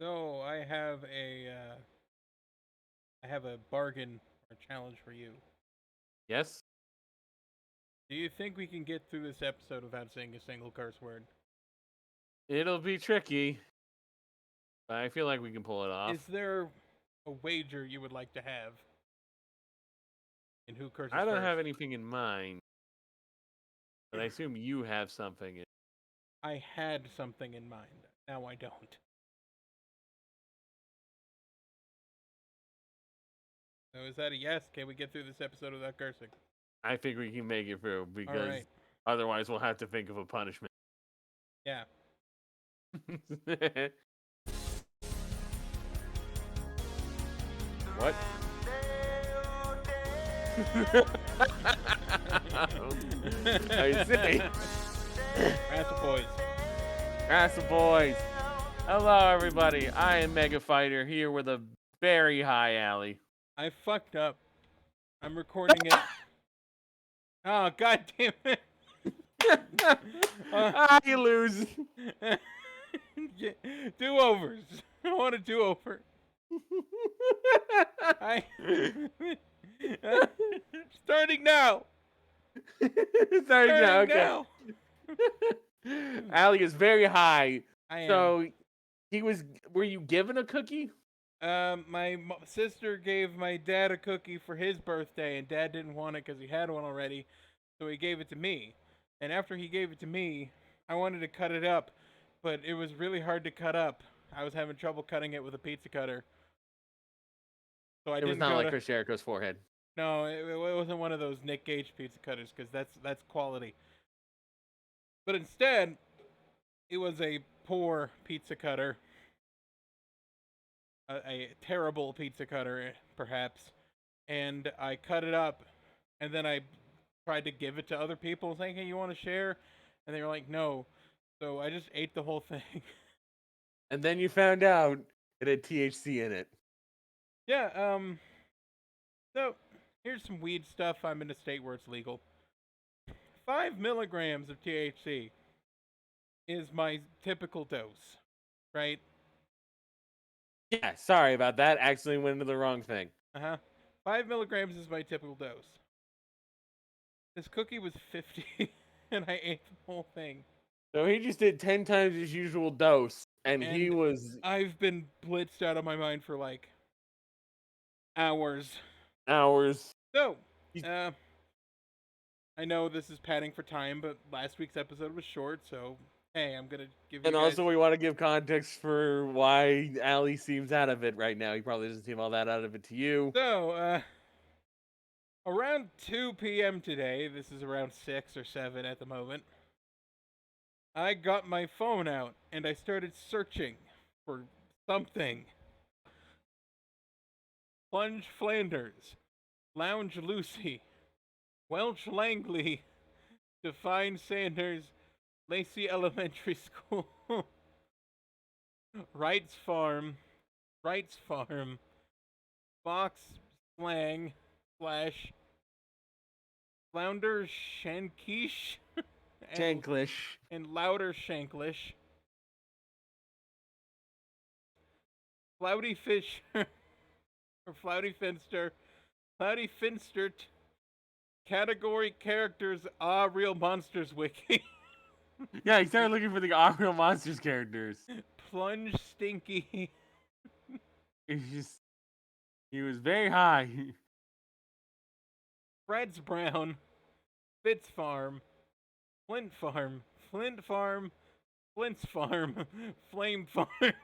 So I have a bargain or challenge for you. Yes? Do you think we can get through this episode without saying a single curse word? It'll be tricky, but I feel like we can pull it off. Is there a wager you would like to have in who curses I don't first? have anything in mind, but I assume you have something. I had something in mind. Now I don't. So is that a yes? Can we get through this episode without cursing? I think we can make it through All because right. otherwise we'll have to think of a punishment. Yeah. What? I see. WRASSLEBOYS. WRASSLEBOYS. Hello, everybody. I am Mega Fighter here with a very high Alli. I fucked up. I'm recording it. Oh, god damn it. You lose. Do-overs. I want a do-over. Starting now. Starting now, okay. Now. Alli is very high. I am. So were you given a cookie? My sister gave my dad a cookie for his birthday, and Dad didn't want it because he had one already, so he gave it to me. And after he gave it to me, I wanted to cut it up, but it was really hard to cut up. I was having trouble cutting it with a pizza cutter. So It was not like Chris Jericho's forehead. No, it wasn't one of those Nick Gage pizza cutters because that's quality. But instead, it was a poor pizza cutter. A terrible pizza cutter, perhaps, and I cut it up, and then I tried to give it to other people, saying, "Hey, you want to share?" And they were like, "No." So I just ate the whole thing. And then you found out it had THC in it. Yeah. So here's some weed stuff. I'm in a state where it's legal. 5 milligrams of THC is my typical dose, right? Yeah, sorry about that. Accidentally went into the wrong thing. 5 milligrams is my typical dose. This cookie was 50, and I ate the whole thing. So he just did 10 times his usual dose, and he was... I've been blitzed out of my mind for, like, hours. So, I know this is padding for time, but last week's episode was short, so... Hey, I'm gonna give you And also, we want to give context for why Alli seems out of it right now. He probably doesn't seem all that out of it to you. So, around 2 p.m. today, this is around 6 or 7 at the moment, I got my phone out, and I started searching for something. Plunge Flanders, Lounge Lucy, Welch Langley, Define Sanders, Lacey Elementary School, Wrights Farm, Fox Slang, Flash, Flounder Shankish, Shanklish. and Louder Shanklish, Flouty Fish, or Flouty Finster, Cloudy Finstert, Category Characters, Real Monsters Wiki. Yeah, he started looking for the Real Monsters characters. Plunge Stinky. He was very high. Fred's Brown, Fitz Farm, Flint Farm, Flint's Farm, Flame Farm.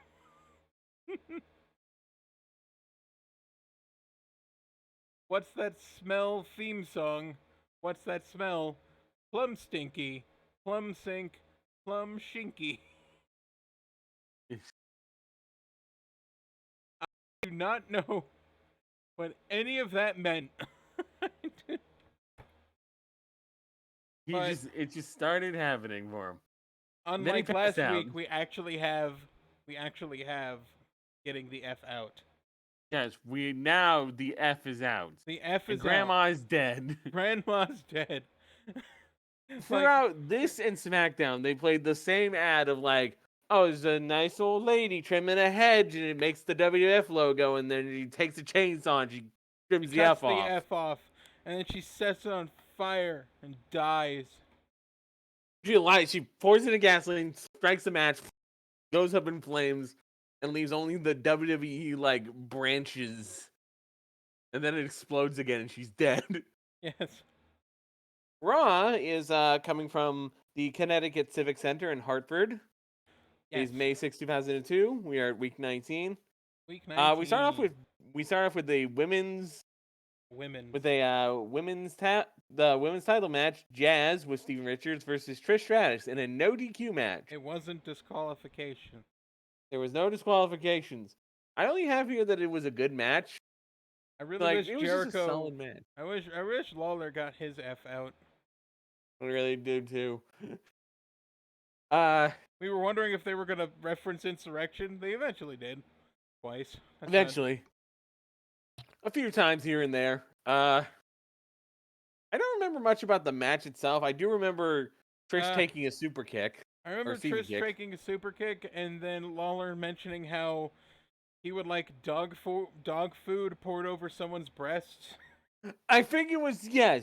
What's that smell theme song? What's that smell? Plum Stinky, Plum Sink, Plum Shinky. I do not know what any of that meant. It just started happening for him. Unlike last week, we actually have getting the F out. Yes, the F is out. The F is Grandma's dead. Grandma's dead. Throughout this and SmackDown, they played the same ad of like, Oh, there's a nice old lady trimming a hedge, and it makes the WF logo, and then she takes a chainsaw and she She trims the cuts F the off. F off, and then she sets it on fire and dies. She pours it in gasoline, strikes a match, goes up in flames, and leaves only the WWE like branches, and then it explodes again, and she's dead. Yes. Raw is coming from the Connecticut Civic Center in Hartford. Yes. It's May 6, 2002. We are at week 19. Week 19. We start off with the women's Women's. the women's title match, Jazz with Steven Richards versus Trish Stratus in a no DQ match. It wasn't disqualification. There was no disqualifications. I only have here that it was a good match. I really wish it was Jericho. just a solid match. I wish Lawler got his F out. I really do too. We were wondering if they were gonna reference Insurrection. They eventually did. Twice. That's eventually. A few times here and there. I don't remember much about the match itself. I do remember Trish taking a super kick. I remember Trish taking a super kick, and then Lawler mentioning how he would like dog food poured over someone's breasts. I think it was yeah.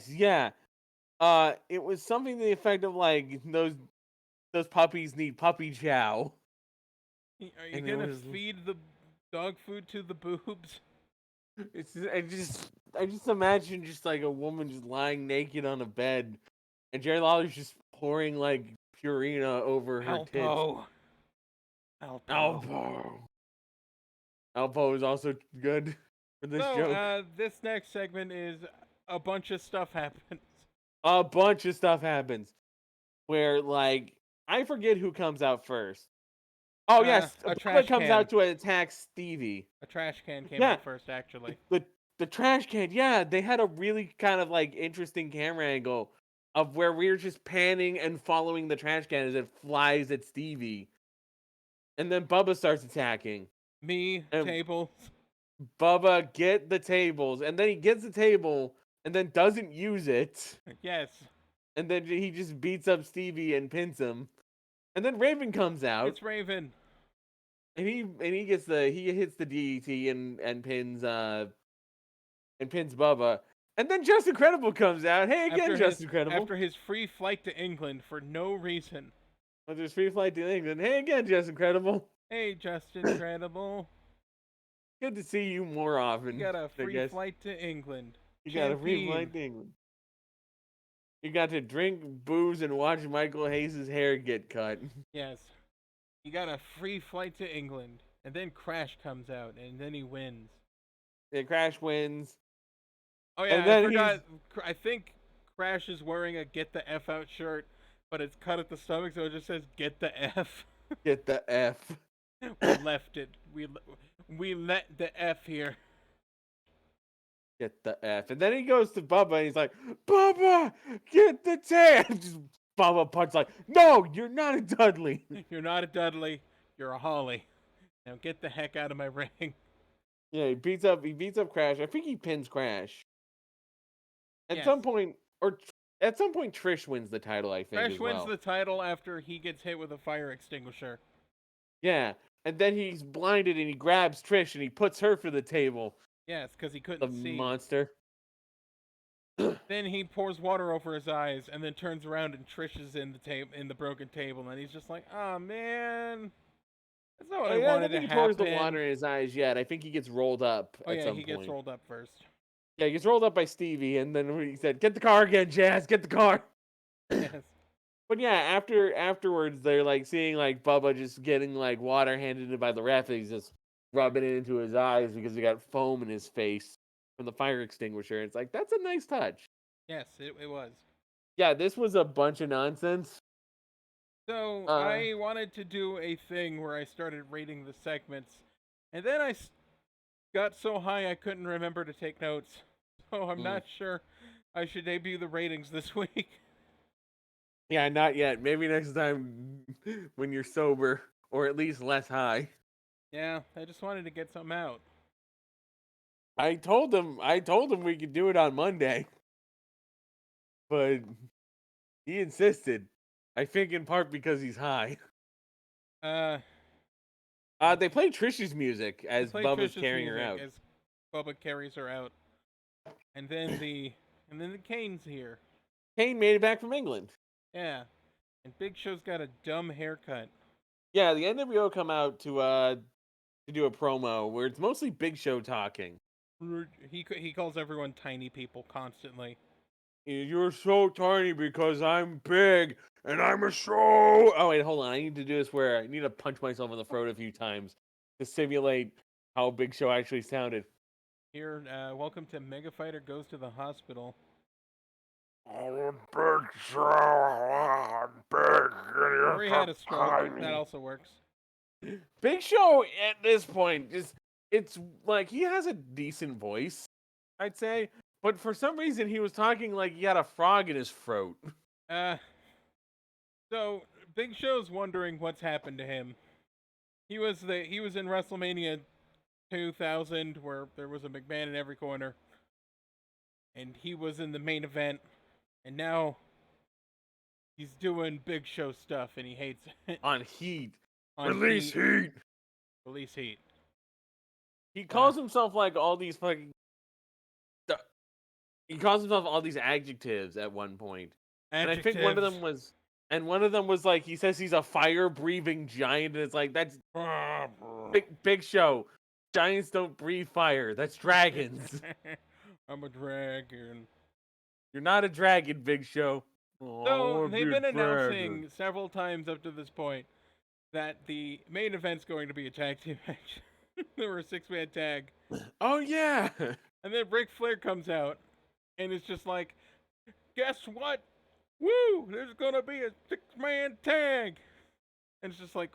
It was something to the effect of like those puppies need puppy chow. Are you gonna feed the dog food to the boobs? I just imagine just like a woman just lying naked on a bed, and Jerry Lawler's just pouring like Purina over her tits. Alpo is also good for this joke. This next segment is a bunch of stuff happens. A bunch of stuff happens where like I forget who comes out first. Oh yes, a trash comes can out to attack Stevie. A trash can came out first, actually. The trash can, yeah, they had a really kind of like interesting camera angle of where we're just panning and following the trash can as it flies at Stevie, and then Bubba starts attacking. Tables. Bubba, get the tables, and then he gets the table and then doesn't use it. Yes. And then he just beats up Stevie and pins him. And then Raven comes out. It's Raven. And he hits the DDT and pins Bubba. And then Just Incredible comes out. Hey again, Just Incredible. After his free flight to England for no reason. After his free flight to England. Hey again, Just Incredible. Hey, Just Incredible. Good to see you more often. You got a free flight to England. You got a free flight to England. You got to drink booze and watch Michael Hayes' hair get cut. Yes. You got a free flight to England. And then Crash comes out, and then he wins. Yeah, Crash wins. Oh, yeah, I forgot. I think Crash is wearing a Get the F Out shirt, but it's cut at the stomach, so it just says Get the F. Get the F. We left it. We let the F here. Get the F. And then he goes to Bubba and he's like, Bubba, get the tab. Bubba punch like, no, you're not a Dudley. You're not a Dudley. You're a Holly. Now get the heck out of my ring. Yeah, he beats up Crash. I think he pins Crash. At some point, Trish wins the title, I think. Crash wins the title after he gets hit with a fire extinguisher. Yeah. And then he's blinded and he grabs Trish and he puts her for the table. Yes, because he couldn't see. The monster. Then he pours water over his eyes and then turns around and Trish is in the broken table, and he's just like, "Oh man, that's not what I wanted to happen." He pours the water in his eyes yet. I think he gets rolled up. Oh yeah, he gets rolled up first. Yeah, he gets rolled up by Stevie, and then he said, "Get the car again, Jazz. Get the car." Yes. But yeah, afterwards, they're like seeing like Bubba just getting like water handed in by the ref, and he's just rubbing it into his eyes because he got foam in his face from the fire extinguisher. It's like, that's a nice touch. Yes, it was. Yeah, this was a bunch of nonsense. So I wanted to do a thing where I started rating the segments, and then I got so high I couldn't remember to take notes. So I'm not sure I should debut the ratings this week. Yeah, not yet. Maybe next time when you're sober, or at least less high. Yeah, I just wanted to get something out. I told him we could do it on Monday. But he insisted. I think in part because he's high. Uh, They play Trish's music they as play Bubba's Trish's carrying her music out. as Bubba carries her out, and then the Kane's here. Kane made it back from England. Yeah, and Big Show's got a dumb haircut. Yeah, the NWO come out to do a promo where it's mostly Big Show talking. He calls everyone tiny people constantly. You're so tiny because I'm big and I'm a show. Oh wait, hold on. I need to do this where I need to punch myself in the throat a few times to simulate how Big Show actually sounded. Here, welcome to Mega Fighter Goes to the Hospital. I'm a big show. I'm big. Or he had a stroke. That also works. Big Show at this point it's like he has a decent voice, I'd say, but for some reason he was talking like he had a frog in his throat. So Big Show's wondering what's happened to him. He was in WrestleMania 2000 where there was a McMahon in every corner, and he was in the main event, and now he's doing Big Show stuff, and he hates it. On Heat. Release heat. Release Heat. He calls himself like all these fucking. He calls himself all these adjectives at one point, and I think one of them was like he says he's a fire-breathing giant, and it's like that's Big Show. Giants don't breathe fire. That's dragons. I'm a dragon. You're not a dragon, Big Show. So they've been announcing several times up to this point that the main event's going to be a tag team match. There were a 6-man tag. Oh yeah. And then Ric Flair comes out, and it's just like, guess what? Woo! There's gonna be a 6-man tag. And it's just like,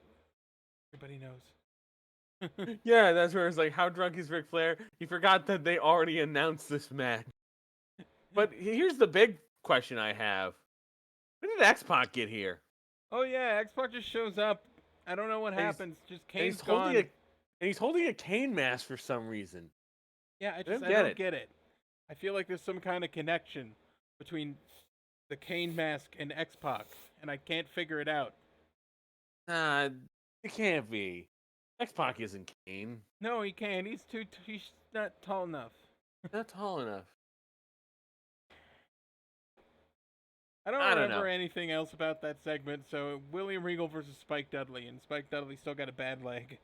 everybody knows. Yeah, that's where it's like, how drunk is Ric Flair? He forgot that they already announced this match. But here's the big question I have. When did X-Pac get here? Oh yeah, X-Pac just shows up. I don't know what happens. Just Kane's holding gone. he's holding a Kane mask for some reason. Yeah, I don't don't get it. I feel like there's some kind of connection between the Kane mask and X-Pac, and I can't figure it out. Nah, it can't be. X-Pac isn't Kane. No, he can't. He's not tall enough. Not tall enough. I don't know. remember anything else about that segment, so William Regal versus Spike Dudley, and Spike Dudley still got a bad leg.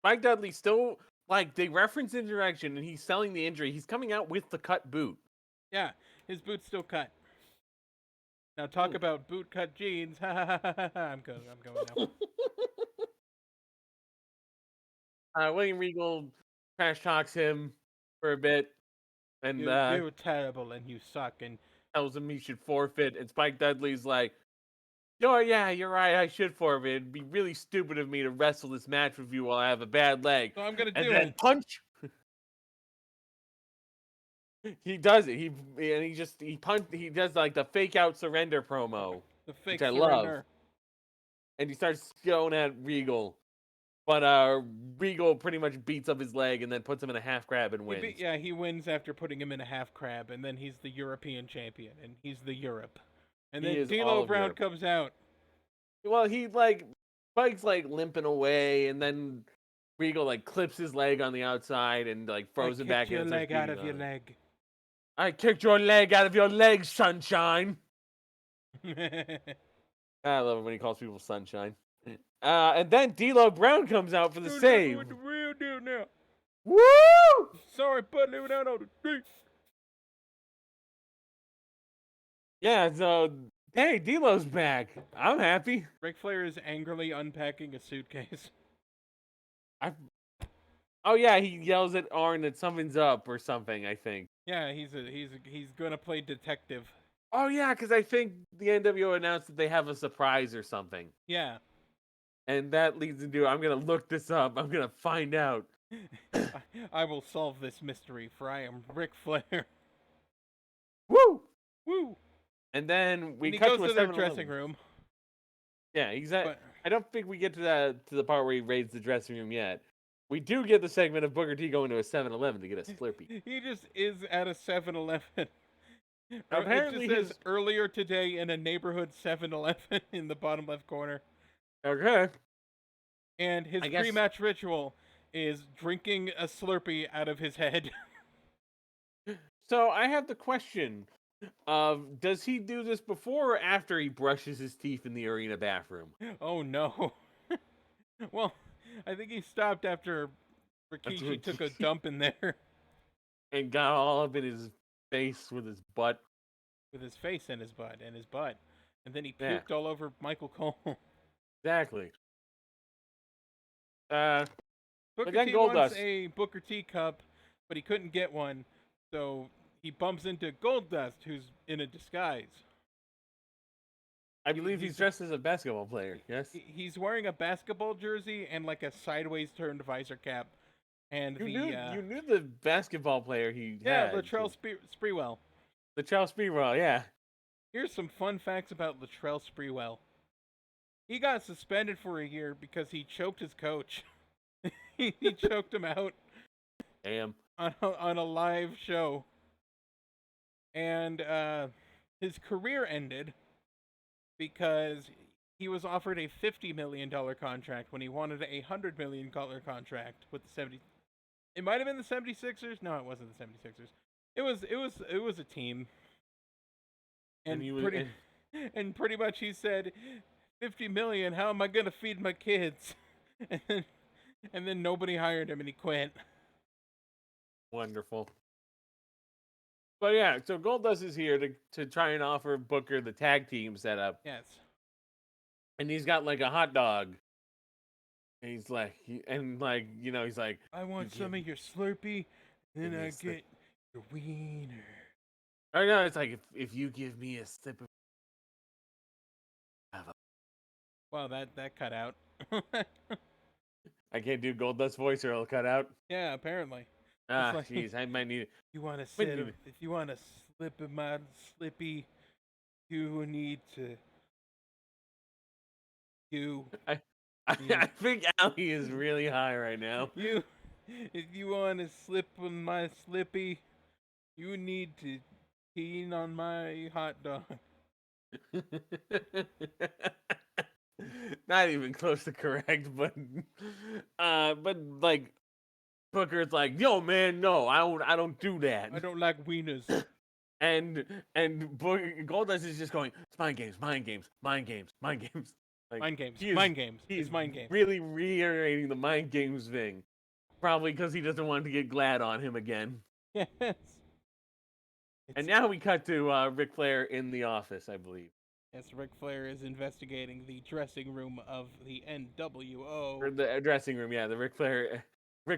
Spike Dudley still, like, they reference interaction, and he's selling the injury. He's coming out with the cut boot. Yeah, his boot's still cut. Now talk about boot cut jeans. I'm going now. William Regal trash talks him for a bit, and you're terrible and you suck, and tells him he should forfeit. And Spike Dudley's like, "Oh yeah, you're right. I should forfeit. It'd be really stupid of me to wrestle this match with you while I have a bad leg." So I'm gonna do and then it. Punch. He does it. He does like the fake out surrender promo, The fake which I surrender. love. And he starts going at Regal, but Regal pretty much beats up his leg and then puts him in a half grab and wins. He wins after putting him in a half crab, and then he's the European champion, and he's the Europe. And then D'Lo Brown comes out. Well, he Spike's like limping away, and then Regal like clips his leg on the outside and like throws him back in. Your leg out of your leg. I kicked your leg out of your leg, sunshine. I love it when he calls people sunshine. And then D'Lo Brown comes out for the save. With the real deal now. Woo! Sorry, but living out on the streets. Yeah, so hey, D'Lo's back. I'm happy. Ric Flair is angrily unpacking a suitcase. Oh yeah, he yells at Arn that something's up or something, I think. Yeah, he's gonna play detective. Oh yeah, because I think the NWO announced that they have a surprise or something. Yeah. And that leads into I'm gonna look this up. I'm gonna find out. I will solve this mystery, for I am Ric Flair. Woo! Woo! And then we he cut goes to a their dressing room. Yeah, exactly. I don't think we get to the part where he raids the dressing room yet. We do get the segment of Booker T going to a 7-Eleven to get a Slurpee. He just is at a 7-Eleven. Apparently, it just says earlier today in a neighborhood 7-Eleven in the bottom left corner. Okay. And his I guess- pre-match ritual is drinking a Slurpee out of his head. So I have the question of, does he do this before or after he brushes his teeth in the arena bathroom? Oh no. Well, I think he stopped after Rikishi took a dump in there And got all up in his face with his butt. with his face and his butt and his butt. And then he Yeah. puked all over Michael Cole. Exactly. Booker then T wants Goldust. a Booker T cup, but he couldn't get one. So he bumps into Goldust, who's in a disguise. I believe he's dressed as a basketball player. Yes. He's wearing a basketball jersey and like a sideways turned visor cap. And You the knew the basketball player he yeah, had. Latrell Sprewell. Latrell Sprewell, yeah. Here's some fun facts about Latrell Sprewell. He got suspended for a year because he choked his coach. he choked him out Damn. on a live show. And his career ended because he was offered a $50 million contract when he wanted a $100 million contract with the 70. It might have been the 76ers. No, it wasn't the 76ers. It was a team. And pretty much he said, 50 million, how am I going to feed my kids? And then nobody hired him and he quit. Wonderful. But yeah, so Goldust is here to try and offer Booker the tag team setup. Yes. And he's got like a hot dog. And he's like, he's like, I want You some give of your Slurpee, then me I a slip. get your wiener. I know, it's like, if you give me a sip of. Wow, that cut out. I can't do Goldust voice or it'll cut out. Yeah, apparently. Ah, like- jeez, I might need it. You want to Wait a sit? minute. If you want to slip in my Slippy, you need to. I think Alli is really high right now. If you want to slip on my Slippy, you need to keen on my hot dog. Not even close to correct, but like Booker's like, yo man, no, I don't do that. I don't like wieners. And Goldust is just going, it's mind games, mind games, mind games, mind games. Like, Mind games. he is- Mind games. He's It's mind games. really reiterating the mind games thing. Probably because he doesn't want to get glad on him again. Yes. And now we cut to Ric Flair in the office, I believe. Yes, Ric Flair is investigating the dressing room of the NWO. Or the dressing room, yeah. The Ric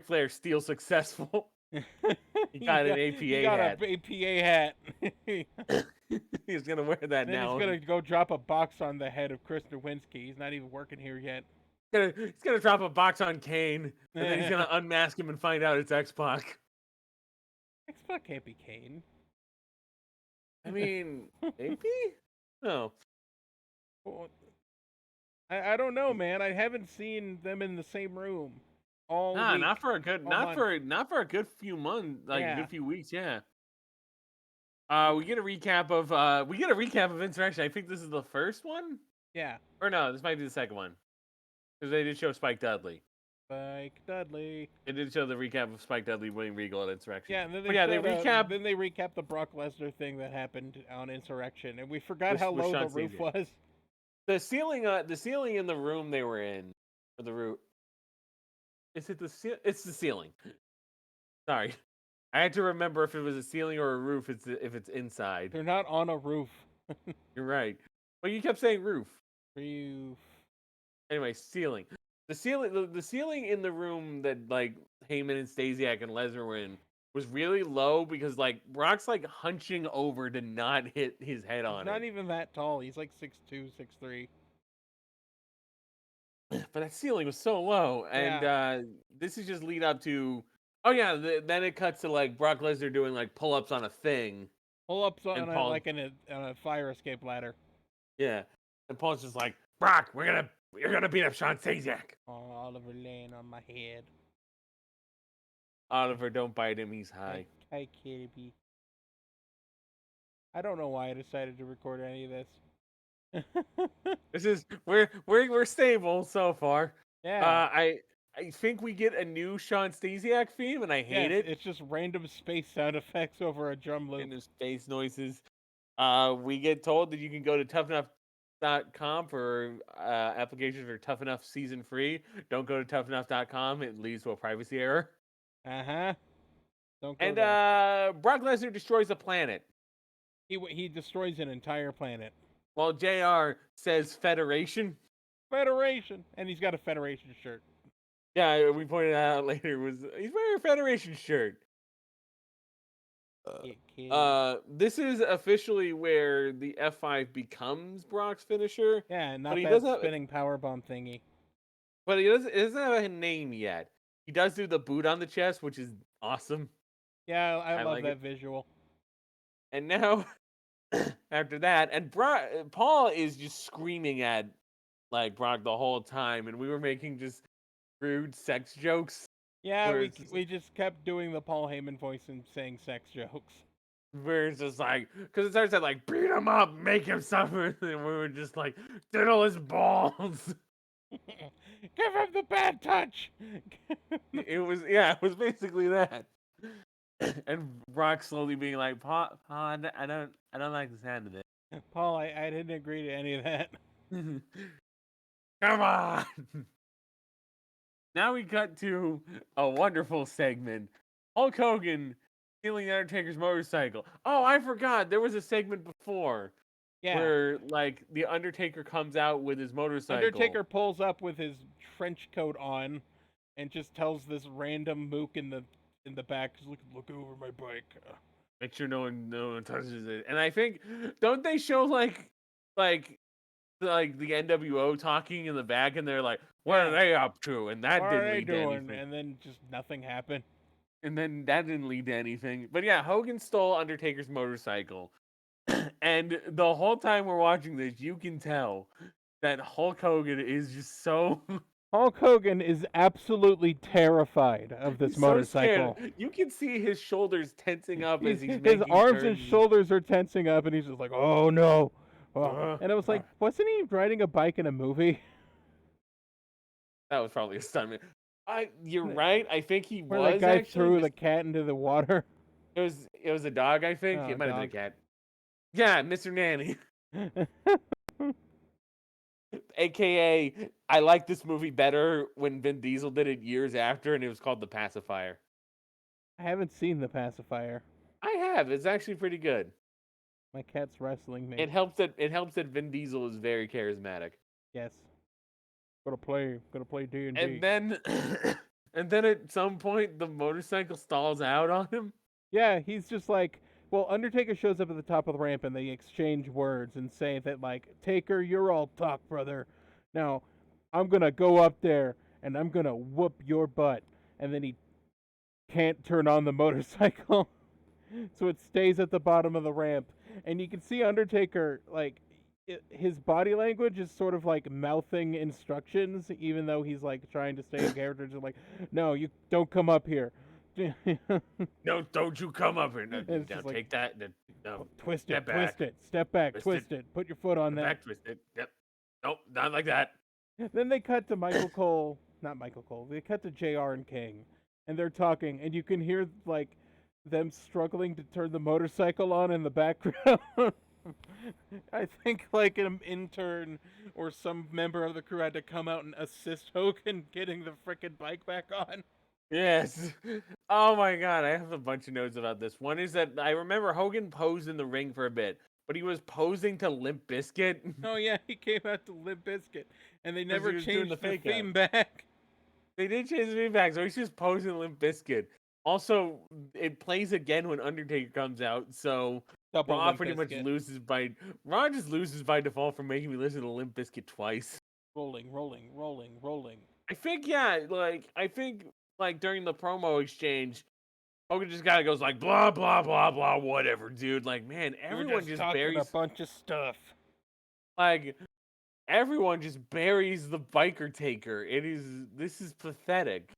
Flair steal successful. He got an APA he got hat. an APA hat. He's gonna wear that Then now. he's gonna go drop a box on the head of Chris Nowinski. He's not even working here yet. He's gonna drop a box on Kane, and then he's gonna unmask him and find out it's X-Pac. X-Pac can't be Kane. I mean, maybe? No. Well, I don't know, man. I haven't seen them in the same room all Nah, week. not for a good, all not month. for a good few months, like a Yeah. good few weeks. Yeah. We get a recap of Insurrection. I think this is the first one, Yeah. or no, this might be the second one, because they did show Spike Dudley. Spike Dudley. They did show the recap of Spike Dudley winning Regal at Insurrection. Yeah, and then But yeah, they recap. Then they recap the Brock Lesnar thing that happened on Insurrection, and we forgot With- how with low the Sean roof Stasiak. was. The ceiling in the room they were in, or the roof. Is it the ceiling? It's the ceiling. Sorry, I had to remember if it was a ceiling or a roof. If it's inside. They're not on a roof. You're right. But you kept saying roof. Roof. Anyway, ceiling. The ceiling in the room that like Heyman and Stasiak and Lesnar were in was really low because like Brock's like hunching over to not hit his head He's on not it. even that tall. He's like 6'2", 6'3". But that ceiling was so low, and this is just lead up to. Oh yeah, then it cuts to like Brock Lesnar doing like pull-ups on a thing. Pull ups on Paul- on a fire escape ladder. Yeah, and Paul's just like, Brock, you're gonna beat up Sean Stasiak. Oh, Oliver laying on my head. Oliver, don't bite him. He's high. Hi, Kitty. I don't know why I decided to record any of this. This is we're stable so far. Yeah. I think we get a new Sean Stasiak theme, and I hate Yes, it. it's just random space sound effects over a drum loop. And his face noises. We get told that you can go to toughenough.com for applications for Tough Enough season free. Don't go to toughenough.com; it leads to a privacy error. Don't go And there. Brock Lesnar destroys a planet. He destroys an entire planet. While JR says Federation. Federation, and he's got a Federation shirt. Yeah, we pointed out later he's wearing a Federation shirt. This is officially where the F5 becomes Brock's finisher. Yeah, not but he that doesn't spinning powerbomb thingy. But it doesn't have a name yet. He does do the boot on the chest, which is awesome. Yeah, I love like that it. visual. And now, after that, and Paul is just screaming at like Brock the whole time, and we were making just rude sex jokes. Yeah, we just kept doing the Paul Heyman voice and saying sex jokes. Where it's just like, because it starts at like, beat him up, make him suffer, and we were just like, diddle his balls. Give him the bad touch. It was basically that. And Brock slowly being like, Paul, I don't like the sound of it. Paul, I didn't agree to any of that. Come on. Now we cut to a wonderful segment. Hulk Hogan stealing the Undertaker's motorcycle. Oh, I forgot. There was a segment before. Yeah. Where like the Undertaker comes out with his motorcycle. Undertaker pulls up with his trench coat on and just tells this random mook in the back, look over my bike. Make sure no one touches it. And I think, don't they show like the NWO talking in the back, and they're like, what are they up to? And that didn't lead to anything. And then just nothing happened. And then that didn't lead to anything. But yeah, Hogan stole Undertaker's motorcycle. And the whole time we're watching this, you can tell that Hulk Hogan is just so... Hulk Hogan is absolutely terrified of this motorcycle. So you can see his shoulders tensing up as he's making his arms turns. and shoulders are tensing up, and he's just like, oh no. And it was like, wasn't he riding a bike in a movie? That was probably a stuntman. You're right. I think he Where was. that guy actually threw the cat into the water. It was a dog. I think it might have been a cat. Yeah, Mr. Nanny. AKA, I like this movie better when Vin Diesel did it years after, and it was called The Pacifier. I haven't seen The Pacifier. I have. It's actually pretty good. My cat's wrestling me. It helps that Vin Diesel is very charismatic. Yes. Gonna play D&D. And then at some point the motorcycle stalls out on him. Yeah, he's just like, well, Undertaker shows up at the top of the ramp and they exchange words and say that, like, Taker, you're all talk, brother. Now, I'm gonna go up there and I'm gonna whoop your butt. And then he can't turn on the motorcycle. So it stays at the bottom of the ramp. And you can see Undertaker, like, his body language is sort of like mouthing instructions, even though he's like trying to stay in character. Just like, no, you don't come up here. No, don't you come up here. No, take like, that. No, twist it, step back, twist it. Put your foot on that. Back, twist it. Yep. Nope, not like that. Then they cut to Michael Cole, not Michael Cole. They cut to JR and King, and they're talking, and you can hear like them struggling to turn the motorcycle on in the background. I think like an intern or some member of the crew had to come out and assist Hogan getting the frickin' bike back on. Yes. Oh my god, I have a bunch of notes about this. One is that I remember Hogan posed in the ring for a bit, but he was posing to Limp Bizkit. Oh yeah, he came out to Limp Bizkit, and they never changed the theme out. back. They did change the theme back, so he's just posing to Limp Bizkit. Also, it plays again when Undertaker comes out, so Raw pretty much loses by default for making me listen to Limp Bizkit twice. Rolling. I think during the promo exchange, Hogan just kind of goes like blah blah blah blah whatever, dude. Like, man, everyone just buries a bunch of stuff. Like, everyone just buries the biker taker. This is pathetic.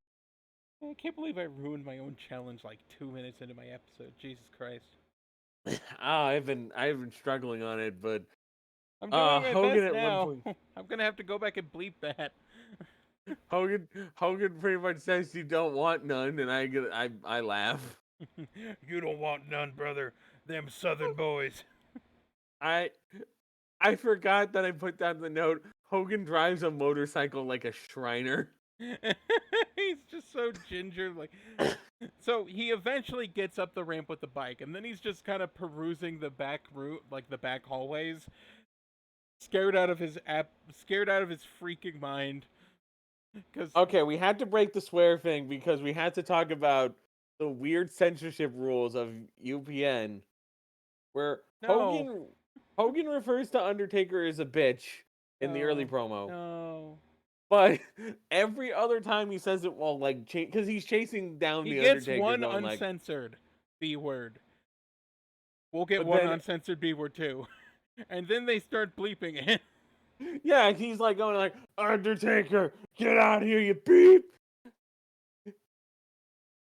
I can't believe I ruined my own challenge like 2 minutes into my episode. Jesus Christ. I've been struggling on it, but I'm doing my Hogan best at now. one point. I'm gonna have to go back and bleep that. Hogan pretty much says you don't want none, and I laugh. You don't want none, brother. Them Southern boys. I forgot that I put down the note. Hogan drives a motorcycle like a Shriner. He's just so ginger. So he eventually gets up the ramp with the bike, and then he's just kind of perusing the back route, like the back hallways, scared out of his freaking mind. Cause Okay, we had to break the swear thing because we had to talk about the weird censorship rules of UPN, where No. Hogan refers to Undertaker as a bitch in the early No. promo. No. But every other time he says it while because he's chasing down He the gets Undertaker, one going uncensored B word. We'll get But one then- uncensored B word too. And then they start bleeping it. yeah, he's like going like, Undertaker, get out of here, you beep,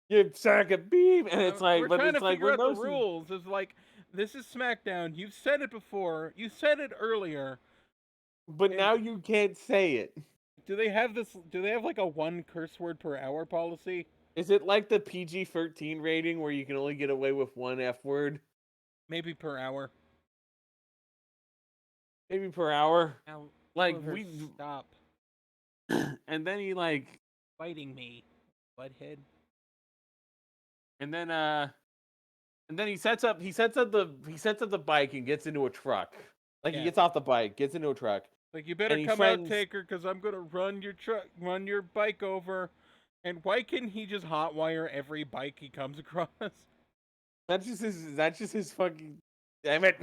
you sack of beep, and it's like, We're but trying it's to like figure when out the most rules. It's like, this is SmackDown. You've said it before. You said it earlier. but now you can't say it. Do they have this? Do they have like a one curse word per hour policy? Is it like the PG-13 rating where you can only get away with one F word? Maybe per hour. Maybe per hour. Now, Like Oliver, we, stop and then he like, fighting me, butthead. and then he sets up the bike and gets into a truck. Like he Yeah. gets off the bike, gets into a truck. Like, you better And he come friends- out, Taker, because I'm gonna run your bike over. And why can he just hotwire every bike he comes across? That's just his fucking. Damn it!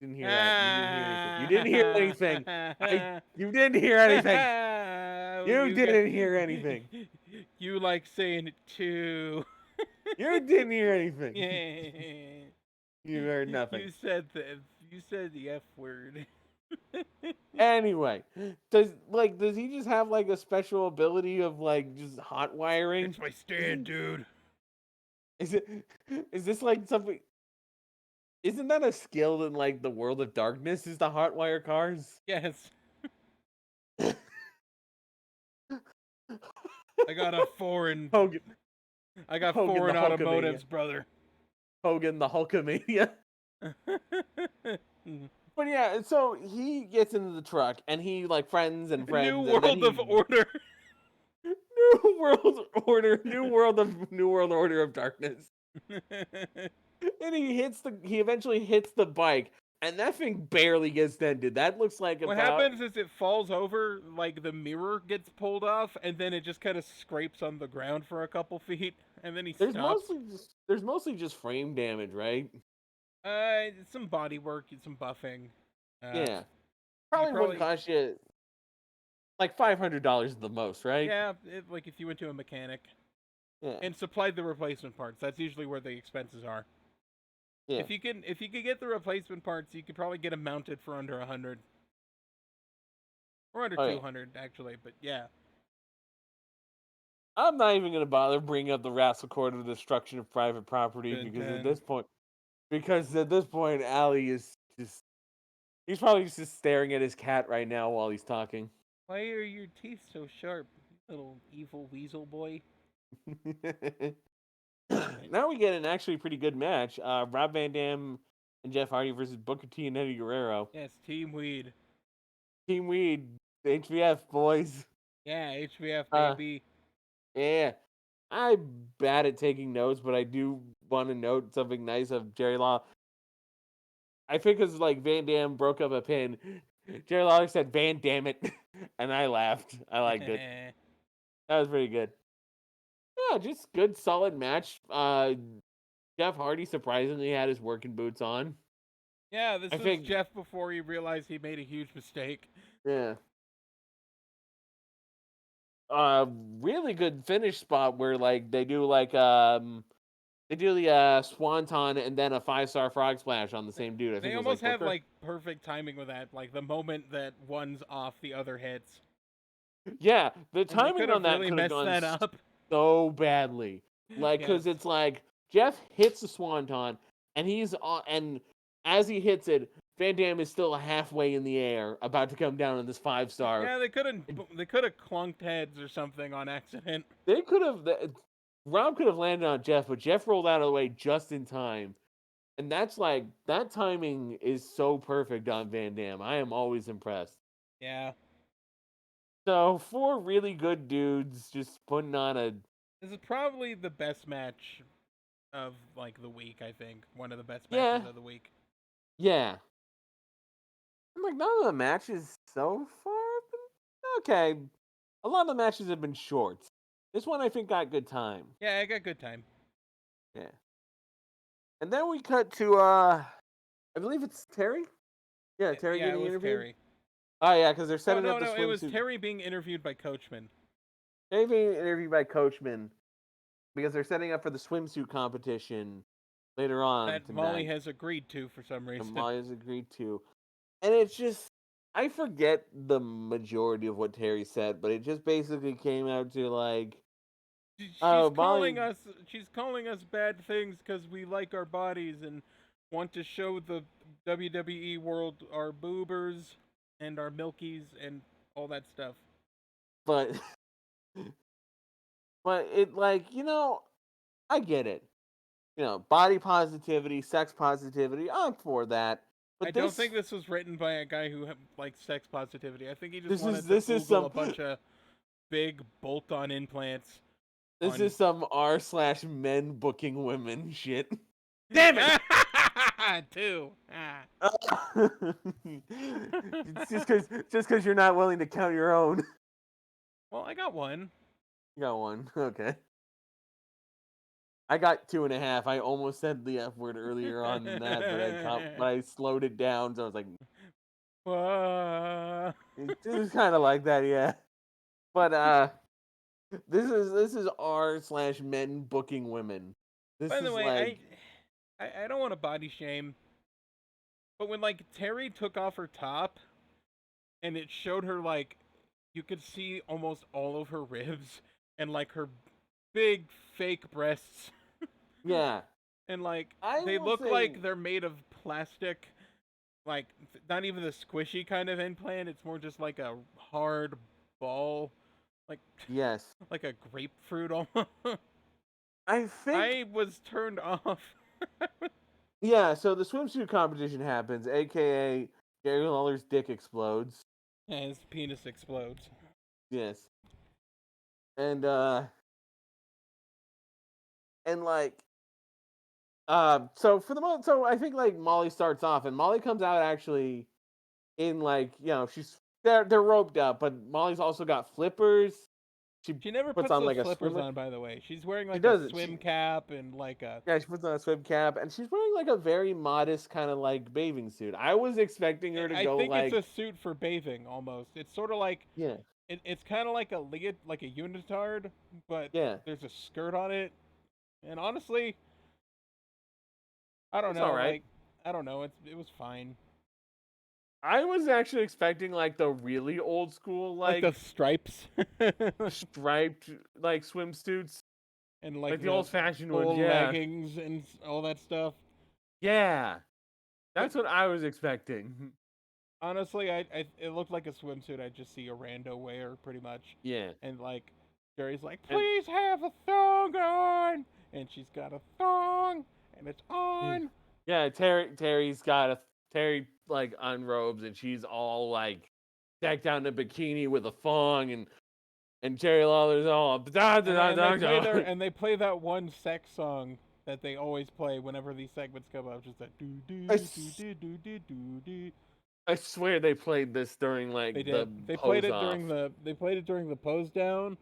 Didn't hear that. You didn't hear anything. You didn't hear anything. You didn't hear anything. You like saying it too. You didn't hear anything. Yeah. You heard nothing. You said the F word. Anyway, does he just have like a special ability of like just hot wiring? It's my stand, dude. Is this like something? Isn't that a skill in like the world of darkness? Is the hot wire cars? Yes. I got a foreign. Hogan, I got Hogan foreign the Hulkamania. automotives, brother. Hogan the Hulkamania. But yeah, so he gets into the truck and he like friends. New and then World of Order. New World Order, New World Order of Darkness. And he eventually hits the bike, and that thing barely gets dented. That looks like What happens is it falls over, like the mirror gets pulled off, and then it just kind of scrapes on the ground for a couple feet, and then he There's stops. mostly just frame damage, right? Some body work, some buffing. Yeah, probably wouldn't cost you like $500 at the most, right? Yeah, like if you went to a mechanic Yeah. and supplied the replacement parts, that's usually where the expenses are. Yeah. If you could get the replacement parts, you could probably get them mounted for under 100. Or under 200, actually, but yeah. I'm not even gonna bother bringing up the Wrestle Court of Destruction of Private Property because at this point, Alli is he's probably just staring at his cat right now while he's talking. Why are your teeth so sharp, little evil weasel boy? Now we get an actually pretty good match. Rob Van Dam and Jeff Hardy versus Booker T and Eddie Guerrero. Yes, Team Weed. Team Weed, HBF boys. Yeah, HBF baby. Yeah, I'm bad at taking notes, but I do want to note something nice of Jerry Law. I think because like Van Dam broke up a pin, Jerry Lawler said "Van Dam it," and I laughed. I liked it. That was pretty good. Yeah, just good, solid match. Jeff Hardy surprisingly had his working boots on. Yeah, this was Jeff before he realized he made a huge mistake. Yeah. Really good finish spot where like they do the swanton and then a 5-star frog splash on the same dude. I think They it was, almost like, have Booker. like perfect timing with that. Like the moment that one's off, the other hits. Yeah, the And they timing could've on that really could have messed gone that up. so badly. Like, because Yes. it's like Jeff hits the swanton and he's on, and as he hits it, Van Damme is still halfway in the air, about to come down on this 5-star. Yeah, they could have clunked heads or something on accident. They could have. Rob could have landed on Jeff, but Jeff rolled out of the way just in time. And that's like, that timing is so perfect on Van Damme. I am always impressed. Yeah. So, 4 really good dudes just putting on a. This is probably the best match of like the week, I think. One of the best matches of the week. Yeah. I'm like, none of the matches so far have been okay. A lot of the matches have been short. This one I think got good time. Yeah, I got good time. Yeah. And then we cut to I believe it's Terry? Yeah, Terry Yeah, getting it was interviewed. Terry. Oh yeah, because they're Oh, setting up the no, swimsuit. it was Terry being interviewed by Coachman. Terry being interviewed by Coachman because they're setting up for the swimsuit competition later on That tonight. Molly has agreed to for some reason. And Molly has agreed to. And it's just, I forget the majority of what Terry said, but it just basically came out to like, She's oh, calling Molly, us. She's calling us bad things because we like our bodies and want to show the WWE world our boobers and our milkies and all that stuff. but but it like, I get it. Body positivity, sex positivity, I'm for that. But I don't think this was written by a guy who likes sex positivity. I think he just wanted to Google a bunch of big bolt-on implants. This is some r/men booking women shit. Damn it! Too. It's just because you're not willing to count your own. Well, I got one. You got one. Okay. I got 2.5. I almost said the F word earlier on than that, but I slowed it down, so I was like, it was kind of like that, yeah. But this is r/men booking women. By the way, I don't want to body shame, but when like Terry took off her top, and it showed her like, you could see almost all of her ribs and like her big fake breasts. Yeah. And like I they will look say- like they're made of plastic, like not even the squishy kind of implant. It's more just like a hard ball, like Yes. like a grapefruit almost. I think. I was turned off. Yeah, so the swimsuit competition happens, aka Jerry Lawler's dick explodes. Yeah, his penis explodes. Yes. And like so for the moment, so I think like Molly starts off, and Molly comes out actually in like, they're roped up, but Molly's also got flippers. She never puts puts on, those like, a flippers swimmer- on, by the way. She's wearing like a doesn't. swim cap and like a. Yeah, she puts on a swim cap, and she's wearing like a very modest kind of like bathing suit. I was expecting her to I go think like, it's a suit for bathing almost. It's sort of like yeah, it's kind of like a unitard, but yeah. there's a skirt on it. And honestly, I don't It's know. all right. Like, I don't know. It was fine. I was actually expecting like the really old school Like the stripes striped like swimsuits, and like the old fashioned ones, full yeah, leggings and all that stuff. yeah. That's what I was expecting. Honestly, it looked like a swimsuit I'd just see a rando wear, pretty much. Yeah, And like, Jerry's like, please have a thong on, and she's got a thong, and it's on. yeah. Terry like unrobes, and she's all like decked out in a bikini with a thong, and Jerry Lawler's all And they play that one sex song that they always play whenever these segments come up, just that do do do do do do do do. I swear they played this during like They the did. They pose played it off. during the pose down,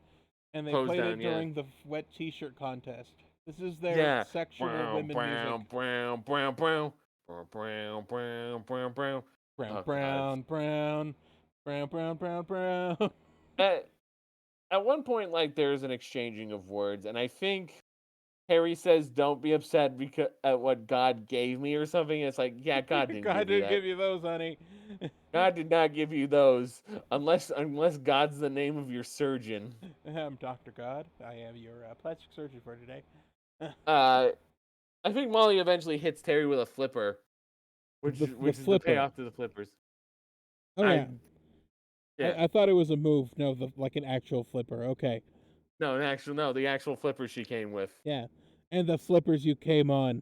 and they Pose played down, it yeah. during the wet T-shirt contest. This is their sexual women music. Brown. Brown, Oh, brown, God. brown. At one point, like, there's an exchanging of words, and I think Harry says, "Don't be upset because at what God gave me," or something. It's like, yeah, God didn't God give you didn't that. give you those, honey. God did not give you those, unless God's the name of your surgeon. I'm Dr. God. I am your plastic surgeon for today. I think Molly eventually hits Terry with a flipper, which The is the flipper. payoff to the flippers. Oh yeah. Yeah. I thought it was a move. No, like an actual flipper. Okay. No, the actual flippers she came with. Yeah. And the flippers you came on.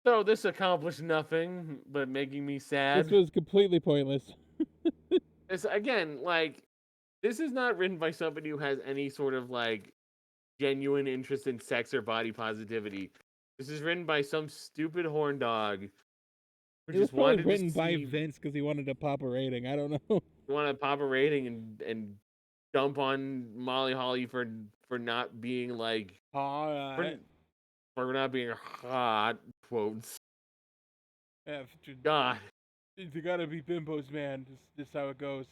So this accomplished nothing but making me sad. This was completely pointless. It's again like this is not written by somebody who has any sort of like genuine interest in sex or body positivity. This is written by some stupid horn dog who It was just probably wanted written to by see, Vince because he wanted to pop a rating. I don't know. want to pop a rating and dump on Molly Holly for not being like for not being hot quotes. Yeah, God, you gotta be bimbos, man. This how it goes.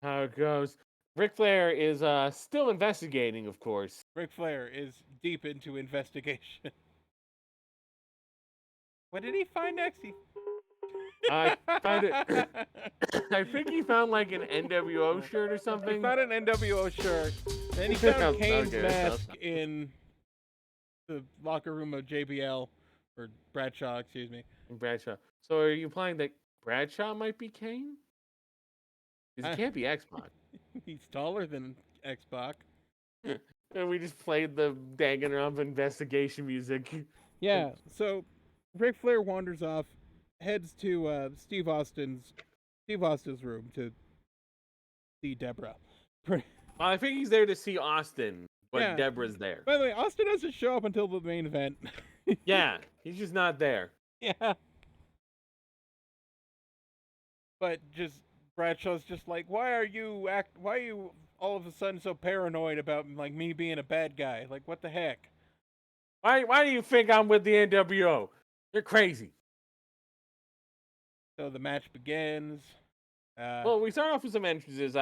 how it goes. Ric Flair is still investigating, of course. Ric Flair is deep into investigation. What did he find next? I found it. I think he found like an NWO shirt or something. He found an NWO shirt. Then he found Kane's Okay, mask in the locker room of JBL, or Bradshaw, excuse me. Bradshaw. So are you implying that Bradshaw might be Kane? Because he can't be X-Pac. He's taller than X-Pac. And we just played the Danganronpa investigation music. Yeah, so Ric Flair wanders off, heads to Steve Austin's room to see Deborah. I think he's there to see Austin, but Yeah. Deborah's there. By the way, Austin doesn't show up until the main event. Yeah, he's just not there. Yeah. But just Bradshaw's just like, why are you all of a sudden so paranoid about like me being a bad guy? Like, what the heck? Why do you think I'm with the NWO? You're crazy. So the match begins. Well, we start off with some entrances.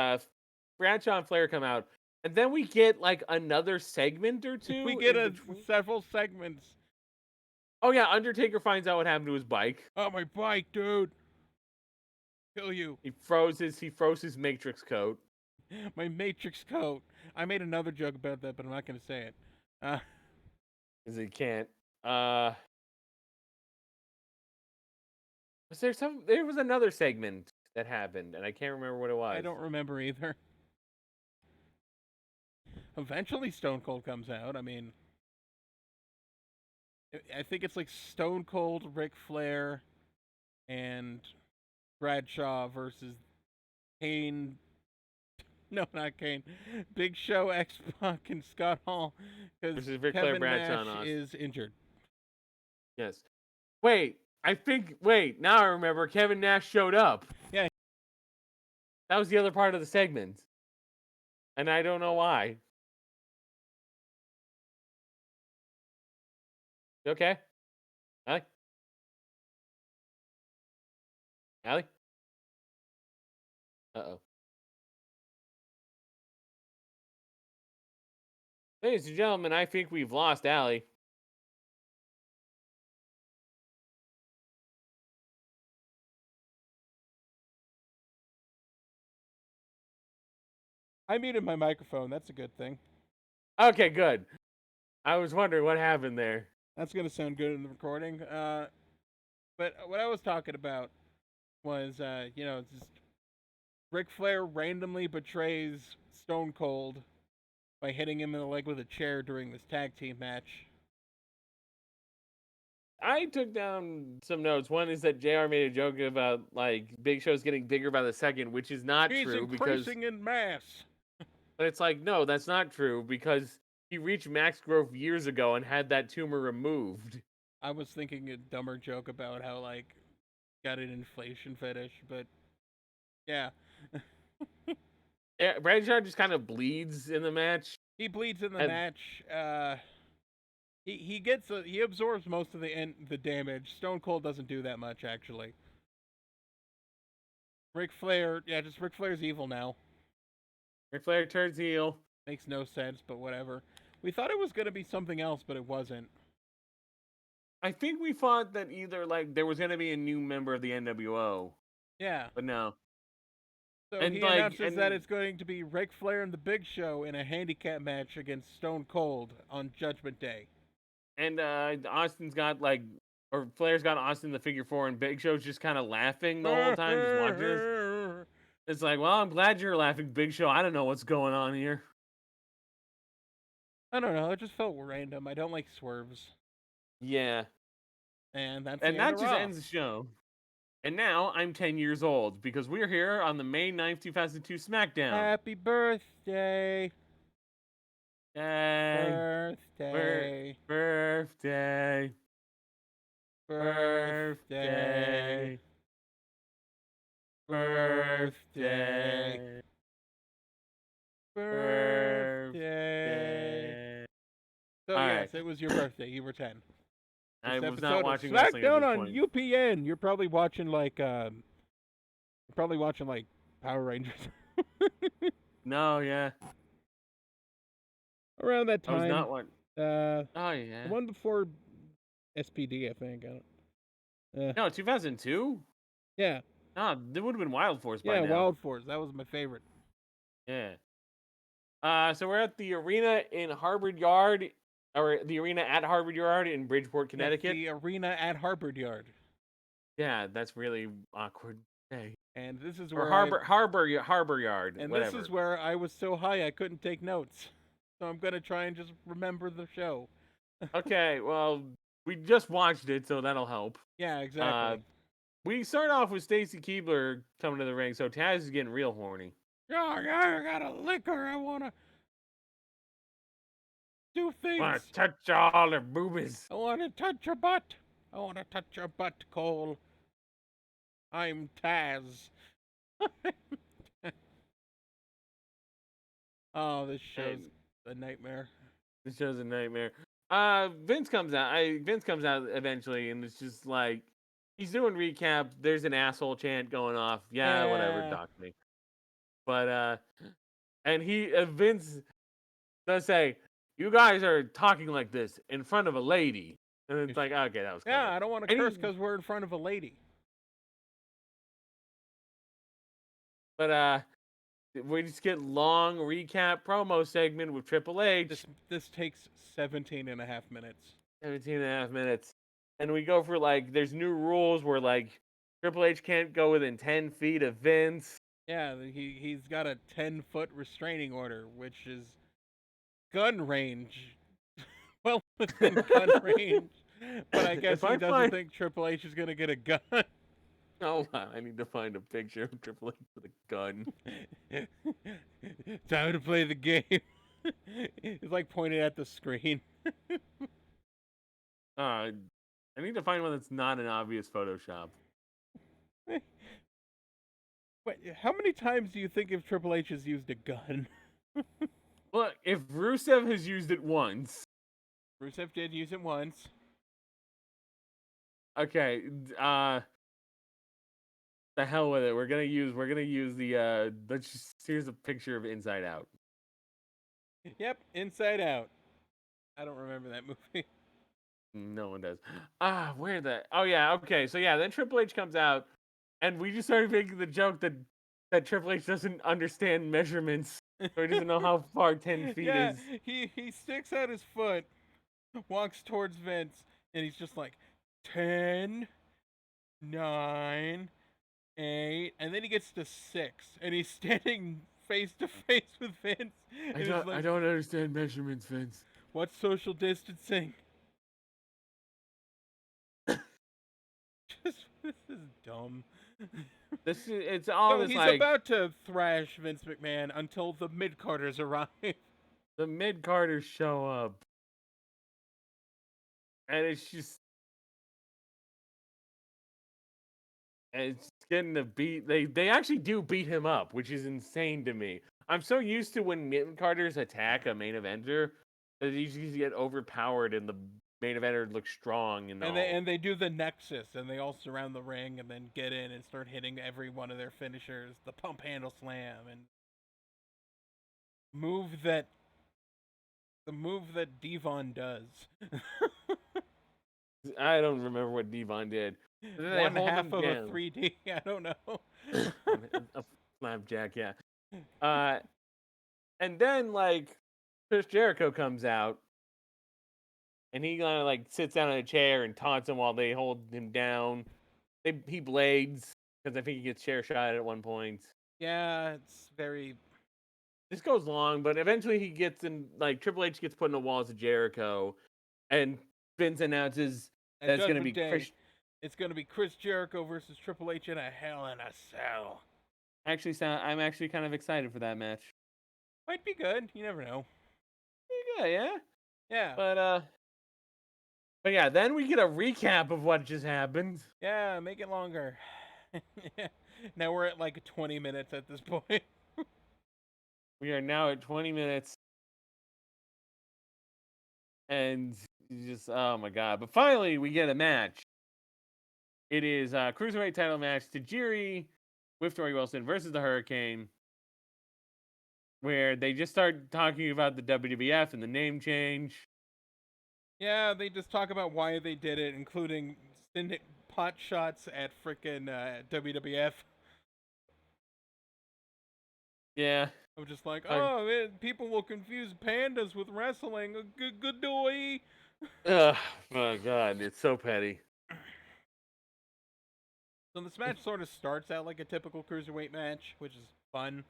Bradshaw and Flair come out, and then we get like another segment or two. we get in between. several segments. Oh yeah, Undertaker finds out what happened to his bike. Oh, my bike, dude! Kill you! He froze his Matrix coat. My Matrix coat. I made another joke about that, but I'm not going to say it. Because he can't. There was another segment that happened, and I can't remember what it was. I don't remember either. Eventually, Stone Cold comes out. I mean, I think it's like Stone Cold, Ric Flair, and Bradshaw versus Kane. No, not Kane. Big Show, X-Pac, and Scott Hall. Because Versus Ric Flair, Kevin Bradshaw, and Nash Austin. is injured. Yes. Wait, now I remember Kevin Nash showed up. Yeah. That was the other part of the segment. And I don't know why. You okay? Allie? Allie? Uh-oh. Ladies and gentlemen, I think we've lost Allie. I muted my microphone. That's a good thing. Okay, good. I was wondering what happened there. That's going to sound good in the recording. But what I was talking about was, just Ric Flair randomly betrays Stone Cold by hitting him in the leg with a chair during this tag team match. I took down some notes. One is that JR made a joke about like Big Show's getting bigger by the second, which is not He's true increasing in mass. But it's like, no, that's not true because he reached max growth years ago and had that tumor removed. I was thinking a dumber joke about how, like, got an inflation fetish, but yeah. Yeah, Bradshaw just kind of bleeds in the match. He bleeds in the match. He absorbs most of the damage. Stone Cold doesn't do that much, actually. Ric Flair's evil now. Ric Flair turns heel. Makes no sense, but whatever. We thought it was going to be something else, but it wasn't. I think we thought that either like there was going to be a new member of the NWO. Yeah. But no. So and he like, announces that it's going to be Ric Flair and the Big Show in a handicap match against Stone Cold on Judgment Day. And Austin's got like Or Flair's got Austin in the figure 4, and Big Show's just kind of laughing the whole time, just watching this. It's like, well, I'm glad you're laughing, Big Show. I don't know what's going on here. I don't know. It just felt random. I don't like swerves. Yeah. And that's And the end that of just Raw. ends the show. And now I'm 10 years old because we're here on the May 9th, 2002 SmackDown. Happy birthday. Yay. Birthday. Birthday. Birthday. Birthday. Birthday. So All yes, right. it was your birthday. You were 10. I This was episode not of watching wrestling at SmackDown this on point. UPN. You're probably watching like Power Rangers. No, yeah. Around that I was time. not watching. Oh yeah. the one before SPD, I think. No, 2002? Yeah. No, it would have been Wild Force by Yeah, now. Wild Force. That was my favorite. Yeah. So we're at the arena in Harvard Yard, or the arena at Harvard Yard in Bridgeport, Connecticut. The arena at Harvard Yard. Yeah, that's really awkward. Hey. And this is Or where Harbor Yard. and whatever. this is where I was so high I couldn't take notes. So I'm gonna try and just remember the show. Okay, well, we just watched it, so that'll help. Yeah, exactly. We start off with Stacy Keibler coming to the ring, so Taz is getting real horny. I got a liquor. I wanna do things. Wanna touch all her boobies. I wanna touch your butt. I wanna touch your butt, Cole. I'm Taz. Oh, this show's a nightmare. This show's a nightmare. Vince comes out. Vince comes out eventually, and it's just like he's doing recap. There's an asshole chant going off. Yeah, whatever. Yeah. Doc me. But and Vince does say, "You guys are talking like this in front of a lady," and it's like, okay, that was clever. Yeah, I don't want to And curse he- because we're in front of a lady. But we just get long recap promo segment with Triple H. This takes 17 and a half minutes. 17 and a half minutes. And we go for like, there's new rules where like Triple H can't go within 10 feet of Vince. Yeah, he's got a 10-foot restraining order, which is gun range. Well, within gun range. But I guess If he I doesn't find- think Triple H is gonna get a gun. Hold on, I need to find a picture of Triple H with a gun. Time to play the game. He's like pointing at the screen. I need to find one that's not an obvious Photoshop. Wait, how many times do you think if Triple H has used a gun? Look, if Rusev has used it once, Rusev did use it once. okay, the hell with it. We're gonna use the here's a picture of Inside Out. Yep, Inside Out. I don't remember that movie. No one does. Where the? Oh yeah, okay. So yeah, then Triple H comes out, and we just started making the joke that Triple H doesn't understand measurements, or he doesn't know how far 10 feet Yeah, is. he sticks out his foot, walks towards Vince, and he's just like 10, 9, 8, and then he gets to 6, and he's standing face to face with Vince. And I he's don't, like, I don't understand measurements, Vince. What's social distancing? This is dumb. It's all So this he's like about to thrash Vince McMahon until the mid-carders arrive. the mid-carders show up, and it's getting the beat. They actually do beat him up, which is insane to me. I'm so used to when mid-carders attack a main eventer that they usually get overpowered and the main eventer looks strong and all. And they do the Nexus, and they all surround the ring and then get in and start hitting every one of their finishers, the pump handle slam, and the move that Devon does. I don't remember what Devon did. And then they One hold half him of down. a 3D. I don't know. A flapjack, yeah. And then like Chris Jericho comes out, and he kind of like sits down in a chair and taunts him while they hold him down. He blades because I think he gets chair shot at one point. Yeah, it's very. This goes long, but eventually he gets in. Like Triple H gets put in the walls of Jericho, and Vince announces At that it's going to Judgment be Day, Chris. it's going to be Chris Jericho versus Triple H in a Hell in a Cell. I'm actually kind of excited for that match. Might be good. You never know. Yeah. Yeah. But yeah, then we get a recap of what just happened. Yeah, make it longer. Now we're at like 20 minutes at this point. We are now at 20 minutes. And just, oh my God. But finally, we get a match. It is a Cruiserweight title match, Tajiri with Tori Wilson versus the Hurricane, where they just start talking about the WWF and the name change. Yeah, they just talk about why they did it, including sending pot shots at frickin' WWF. Yeah. I'm just like, oh, man, people will confuse pandas with wrestling. Good doy. Oh my God, it's so petty. So this match sort of starts out like a typical cruiserweight match, which is fun.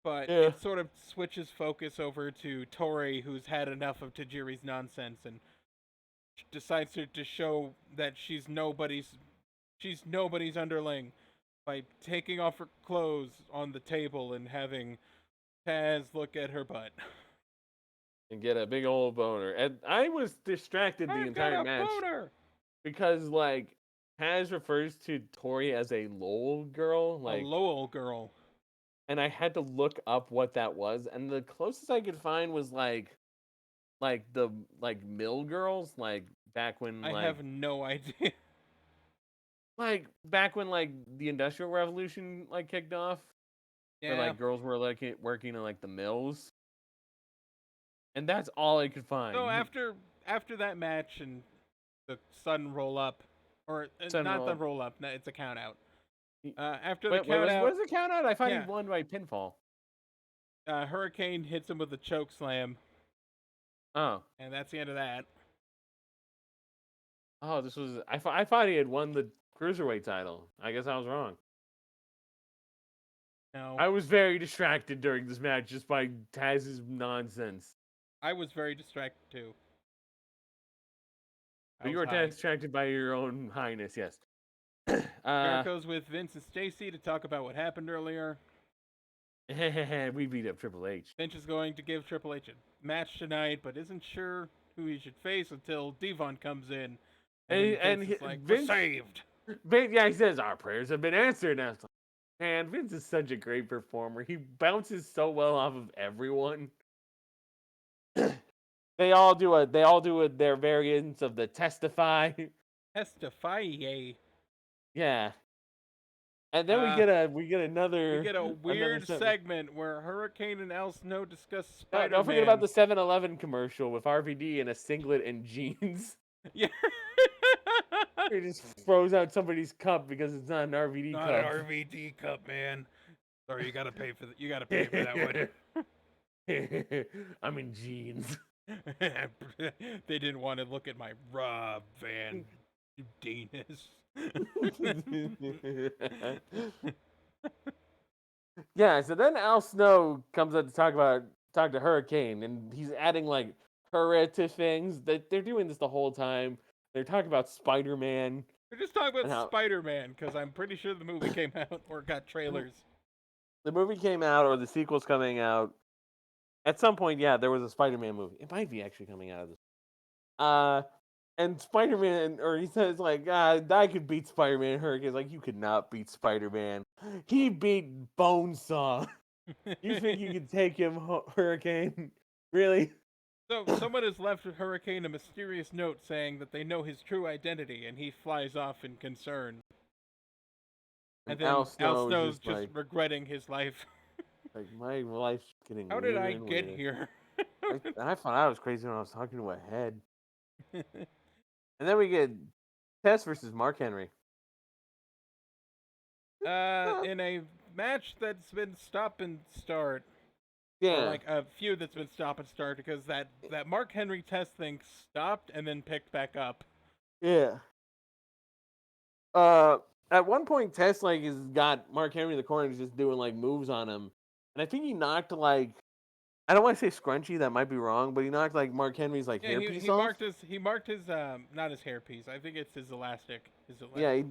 But Yeah. it sort of switches focus over to Tori, who's had enough of Tajiri's nonsense and decides to show that she's nobody's underling by taking off her clothes on the table and having Taz look at her butt. And get a big old boner. And I was distracted the I've entire got a match boner. because, like, Taz refers to Tori as a Lowell girl. Like, A Lowell girl. and I had to look up what that was, and the closest I could find was like the mill girls, like back when I have no idea. back when the Industrial Revolution kicked off, where Yeah. girls were working in the mills, and that's all I could find. So after that match and the sudden roll up, or not the roll up, no, it's a count out. After the count out, what is the count out? I thought yeah. he won by pinfall. Hurricane hits him with a choke slam. Oh. And that's the end of that. Oh, this was I thought he had won the Cruiserweight title. I guess I was wrong. No. I was very distracted during this match just by Taz's nonsense. I was very distracted too. But you were distracted by your own highness, yes. Jericho's with Vince and Stacy to talk about what happened earlier. We beat up Triple H. Vince is going to give Triple H a match tonight, but isn't sure who he should face until Devon comes in. And Vince is like, Vince, we're saved. Yeah, he says, our prayers have been answered. And I was like, man, Vince is such a great performer. He bounces so well off of everyone. They all do their variants of the testify. Testify, yay. Yeah. And then we get another weird segment where Hurricane and Al Snow discuss Spider-Man. Don't forget about the 7-Eleven commercial with RVD in a singlet and jeans. Yeah. He just throws out somebody's cup because it's not an RVD cup. Not an RVD cup, man. Sorry, you gotta pay for that. You gotta pay for that one. I'm in jeans. They didn't want to look at my Rob Van Deenis. Yeah, so then Al Snow comes up to talk to Hurricane, and he's adding Hurrah to things. They're doing this the whole time. They're talking about Spider-Man. We're just talking about Spider-Man because I'm pretty sure the movie came out or got trailers. The movie came out, or the sequel's coming out. At some point, yeah, there was a Spider-Man movie. It might be actually coming out of this. And Spider-Man, or he says I could beat Spider-Man. Hurricane's like, you could not beat Spider-Man. He beat Bonesaw. You think you could take him, Hurricane? Really? So someone has left Hurricane a mysterious note saying that they know his true identity, and he flies off in concern. And then Al Snow's just regretting his life. My life's getting How did I get here? I thought I was crazy when I was talking to a head. And then we get Tess versus Mark Henry. In a match that's been stop and start. Yeah. Or like a feud that's been stop and start because that Mark Henry Tess thing stopped and then picked back up. Yeah. At one point, Tess like has got Mark Henry in the corner, and just doing like moves on him, and I think he knocked like I don't want to say scrunchy, that might be wrong, but he knocked like Mark Henry's like Yeah, hairpiece he off. marked his not his hairpiece. I think it's his elastic. Yeah, he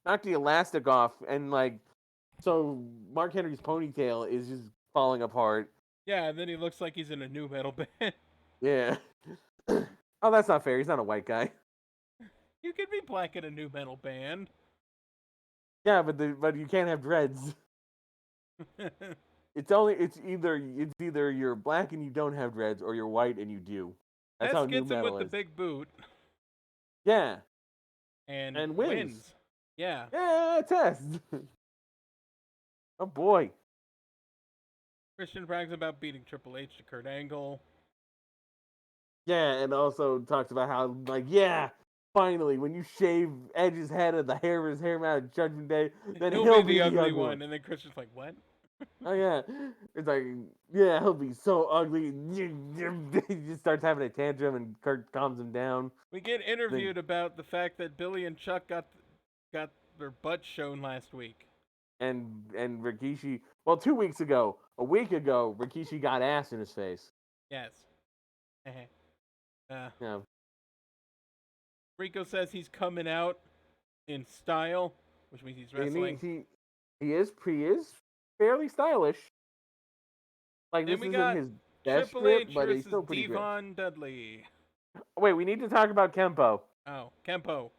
knocked the elastic off, and like so Mark Henry's ponytail is just falling apart. Yeah, and then he looks like he's in a new metal band. Yeah. Oh, that's not fair. He's not a white guy. You could be black in a new metal band. Yeah, but you can't have dreads. It's either you're black and you don't have dreads, or you're white and you do. That's Tess how new gets him metal with is. the big boot Yeah. and wins. Yeah. Yeah, Tess. Oh boy. Christian brags about beating Triple H to Kurt Angle. Yeah, and also talks about how like finally when you shave Edge's head and the hair of his hair out of Judgment Day, then He'll be the ugly one. And then Christian's like, what? Oh yeah, it's like he'll be so ugly. He just starts having a tantrum, and Kurt calms him down. We get interviewed about the fact that Billy and Chuck got their butts shown last week. And Rikishi, well, 2 weeks ago, a week ago, Rikishi got ass in his face. Yes. Yeah. Rico says he's coming out in style, which means he's wrestling. He is fairly stylish. Like Then this we isn't got his best Triple strip, H but he's versus still pretty good. Devon Dudley. Wait, we need to talk about Kempo, Oh, Kempo.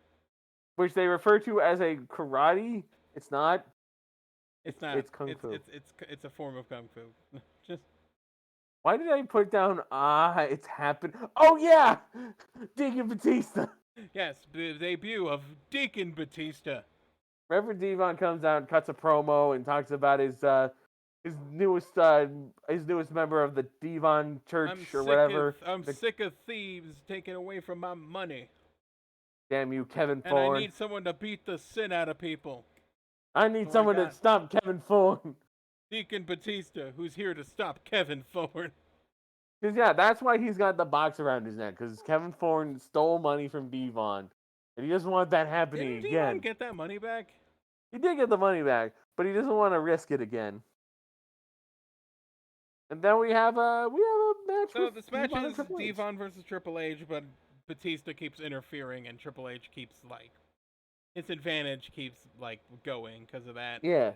which they refer to as a karate. It's not. It's not. It's kung fu. It's a form of kung fu. Just Why did I put down? It's happened. Oh yeah, Deacon Batista. yes, the debut of Deacon Batista. Reverend Devon comes out and cuts a promo and talks about his newest member of the Devon Church whatever. I'm sick of thieves taking away from my money. Damn you, Kevin And Thorne. I need someone to beat the sin out of people. I need someone to stop Kevin Thorne. Deacon Batista, who's here to stop Kevin Thorne. Because that's why he's got the box around his neck. Because Kevin Thorne stole money from Devon, and he doesn't want that happening Didn't again. Devon get that money back? He did get the money back, but he doesn't want to risk it again. And then we have a match. So this match Devon and is Triple H. Devon versus Triple H, but Batista keeps interfering, and Triple H keeps its advantage keeps going because of that. Yeah,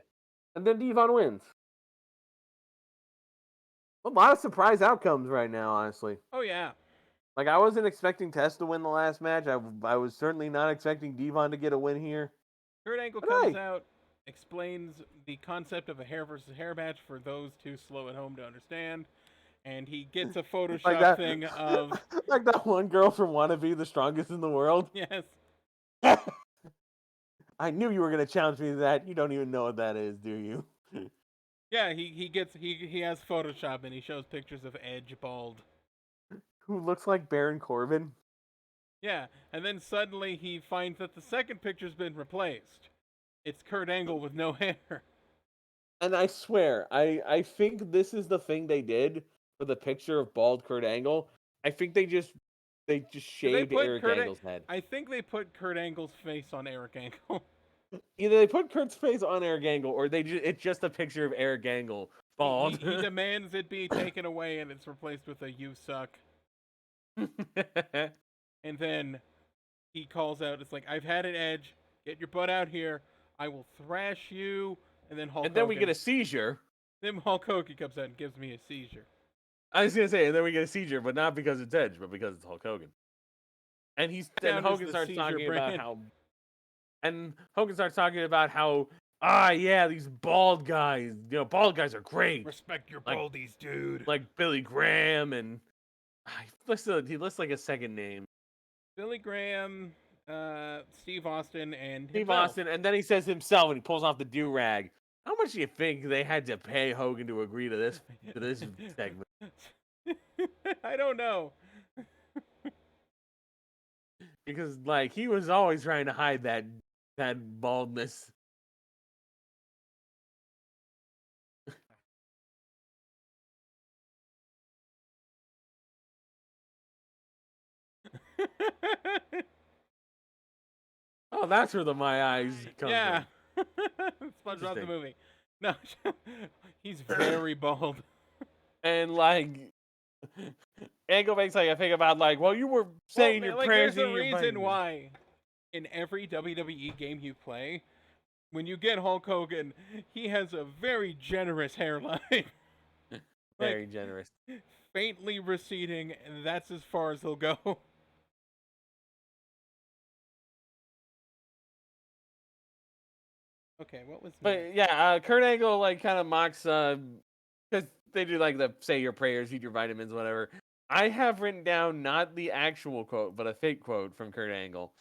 and then Devon wins. A lot of surprise outcomes right now, honestly. Oh yeah. Like I wasn't expecting Tess to win the last match. I was certainly not expecting Devon to get a win here. Kurt Angle comes out, explains the concept of a hair versus hair match for those too slow at home to understand, and he gets a Photoshop thing of like that one girl from Wanna Be the Strongest in the World. Yes. I knew you were gonna challenge me to that. You don't even know what that is, do you? Yeah, he has Photoshop and he shows pictures of Edge bald. Who looks like Baron Corbin. Yeah, and then suddenly he finds that the second picture's been replaced. It's Kurt Angle with no hair. And I swear, I think this is the thing they did for the picture of bald Kurt Angle. I think they just shaved Eric Angle's head. I think they put Kurt Angle's face on Eric Angle. Either they put Kurt's face on Eric Angle, or it's just a picture of Eric Angle bald. He demands it be taken away, and it's replaced with a "you suck." And then he calls out, "It's like I've had an Edge. Get your butt out here. I will thrash you." And then we get a seizure. Then Hulk Hogan comes out and gives me a seizure. I was gonna say, and then we get a seizure, but not because it's Edge, but because it's Hulk Hogan. And Hogan starts talking about how. And Hogan starts talking about how, these bald guys, bald guys are great. Respect your baldies, dude. Like Billy Graham, and he lists like a second name. Billy Graham, Steve Austin, and Steve himself. Austin, and then he says himself, and he pulls off the do-rag. How much do you think they had to pay Hogan to agree to this segment? I don't know. Because he was always trying to hide that baldness. Oh, that's where the my eyes come Yeah. from. SpongeBob the Interesting. movie. No, he's very bald. And like, Angle makes like a thing about like, well, you were saying your prayers there's a in your reason brain. why in every WWE game you play, when you get Hulk Hogan, he has a very generous hairline. Very generous. Faintly receding, and that's as far as he'll go. Okay, what was But next? yeah, Kurt Angle like kind of mocks because they do like the say your prayers, eat your vitamins, whatever. I have written down not the actual quote, but a fake quote from Kurt Angle.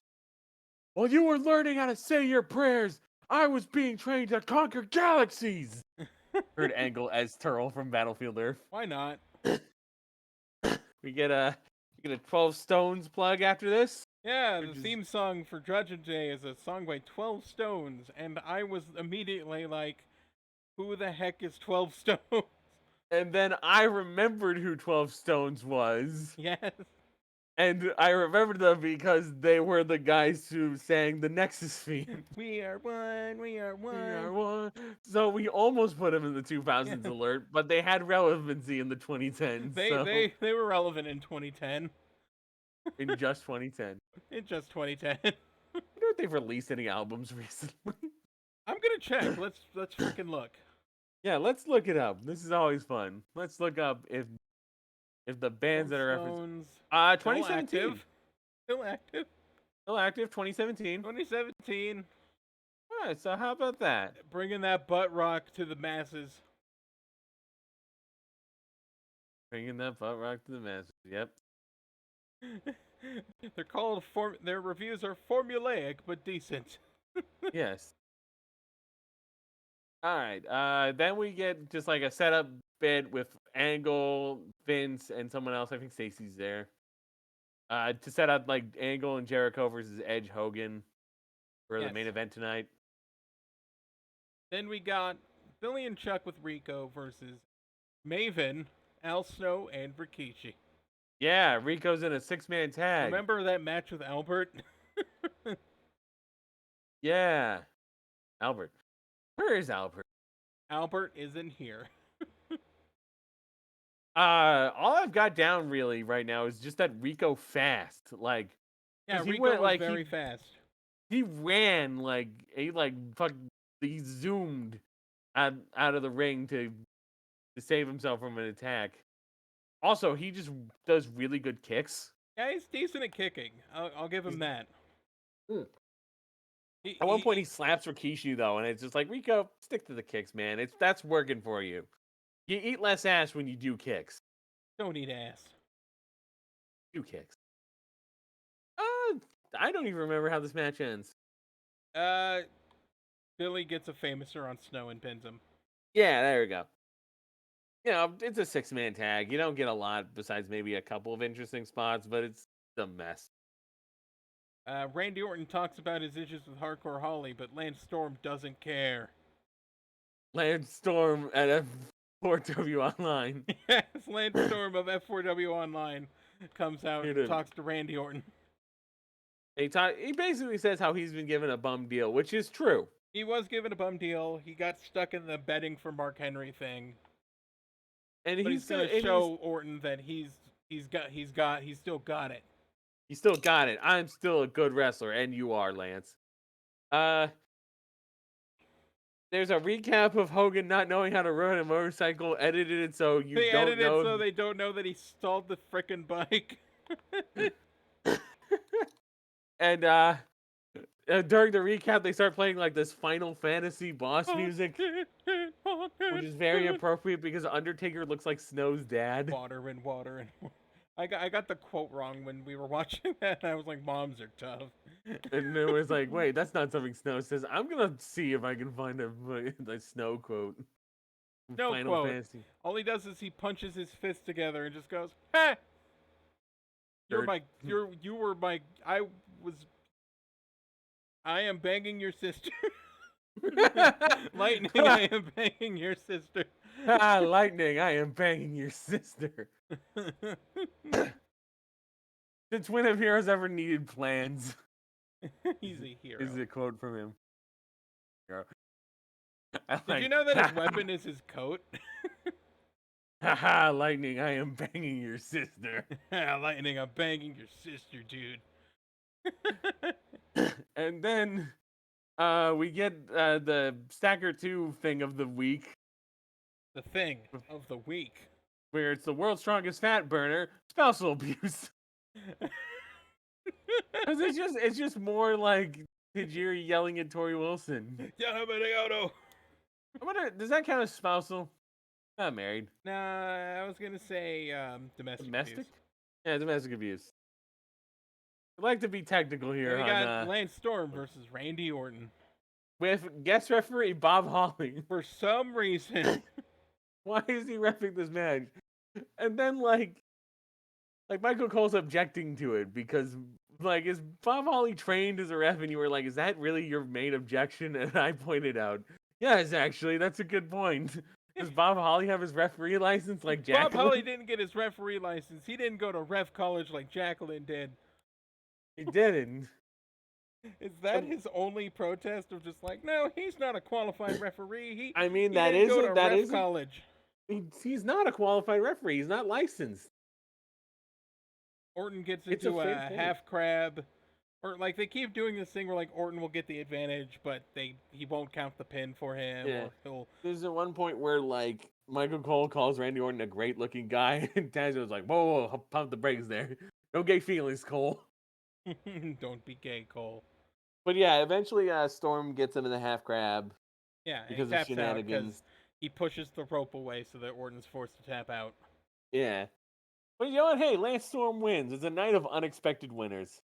While you were learning how to say your prayers, I was being trained to conquer galaxies. Kurt Angle as Turl from Battlefield Earth. Why not? We get a 12 Stones plug after this. Yeah, the Which is- theme song for Judgment Day is a song by 12 Stones, and I was immediately like, who the heck is 12 Stones? And then I remembered who 12 Stones was. Yes. And I remembered them because they were the guys who sang the Nexus theme. We are one, we are We one. are one. So we almost put them in the 2000s Yeah. alert, but they had relevancy in the 2010s. They were relevant in 2010. In just 2010. In just 2010. You know if they've released any albums recently? I'm gonna check. Let's freaking look. Yeah, let's look it up. This is always fun. Let's look up if the bands that are referenced. Stones, 2017. Still active. Still active, 2017. 2017. All right, so how about that? Bringing that butt rock to the masses. Bringing that butt rock to the masses. Yep. They're called their reviews are formulaic but decent. Yes. All right. Then we get just like a setup bit with Angle, Vince, and someone else. I think Stacy's there. To set up like Angle and Jericho versus Edge Hogan for the Yes. main event tonight. Then we got Billy and Chuck with Rico versus Maven, Al Snow, and Rikishi. Yeah, Rico's in a 6-man tag. Remember that match with Albert? Yeah. Albert. Where is Albert? Albert isn't here. All I've got down really right now is just that Rico fast. Like, Yeah, 'cause he Rico went, was like, very fast. he ran like he zoomed out of the ring to save himself from an attack. Also, he just does really good kicks. Yeah, he's decent at kicking. I'll give him that. Mm. He- At one he- point, he slaps Rikishi though, and it's just like, Rico, stick to the kicks, man. That's working for you. You eat less ass when you do kicks. Don't eat ass. Do kicks. I don't even remember how this match ends. Billy gets a famouser on Snow and pins him. Yeah, there we go. You know, it's a 6-man tag. You don't get a lot besides maybe a couple of interesting spots, but it's a mess. Randy Orton talks about his issues with Hardcore Holly, but Lance Storm doesn't care. Lance Storm at F4W Online. Yes, Lance Storm of F4W Online comes out Here and to- talks to Randy Orton. He basically says how he's been given a bum deal, which is true. He was given a bum deal. He got stuck in the betting for Mark Henry thing, And but he's he's gonna and show Orton that he's still got it. He still got it. I'm still a good wrestler, and you are, Lance. There's a recap of Hogan not knowing how to ride a motorcycle, edited so you They don't edited know. so they don't know that he stalled the frickin' bike. And during the recap, they start playing like this Final Fantasy boss music, which is very appropriate because Undertaker looks like Snow's dad. Water and water and. I got the quote wrong when we were watching that. And I was like, "Moms are tough." And it was like, wait, that's not something Snow says. I'm gonna see if I can find a Snow quote. from No Final quote. Fantasy. All he does is he punches his fists together and just goes, "Hey, Third- you were my, I am banging your sister." Lightning, I am banging your sister. Lightning, I am banging your sister. Since when have heroes ever needed plans? He's a hero. This is a quote from him. Hero. Did you know that his weapon is his coat? Haha, Lightning, I am banging your sister. Lightning, I'm banging your sister, dude. And then we get the Stacker 2 thing of the week, The thing of the week. where it's the world's strongest fat burner, spousal abuse. Because it's just more like Tajiri yelling at Tori Wilson. Yeah, but I auto. I wonder, does that count as spousal? Not married. Nah, I was gonna say domestic. Domestic? Abuse. Yeah, domestic abuse. I'd like to be technical here We on, got Lance Storm versus Randy Orton. with guest referee Bob Holly. For some reason, Why is he reffing this match? And then like Michael Cole's objecting to it because like, is Bob Holly trained as a ref? And you were like, is that really your main objection? And I pointed out, yes, actually, that's a good point. Does Bob Holly have his referee license like Jacqueline? Bob Holly didn't get his referee license. He didn't go to ref college like Jacqueline did. He didn't. Is that his only protest of just like, no, he's not a qualified referee. I mean, He that didn't go is to that ref is college. he's not a qualified referee. He's not licensed. Orton gets It's a into fair a point. half crab, or like they keep doing this thing where like Orton will get the advantage, but he won't count the pin for him. Yeah. Or he'll There's at one point where like Michael Cole calls Randy Orton a great looking guy, and Taz was like, whoa, pump the brakes there. No gay feelings, Cole. don't be gay, Cole. But yeah, eventually Storm gets him in the half crab. Yeah, and Because of he taps out shenanigans. because he pushes the rope away so that Orton's forced to tap out. Yeah. But you know what? Hey, Lance Storm wins. It's a night of unexpected winners.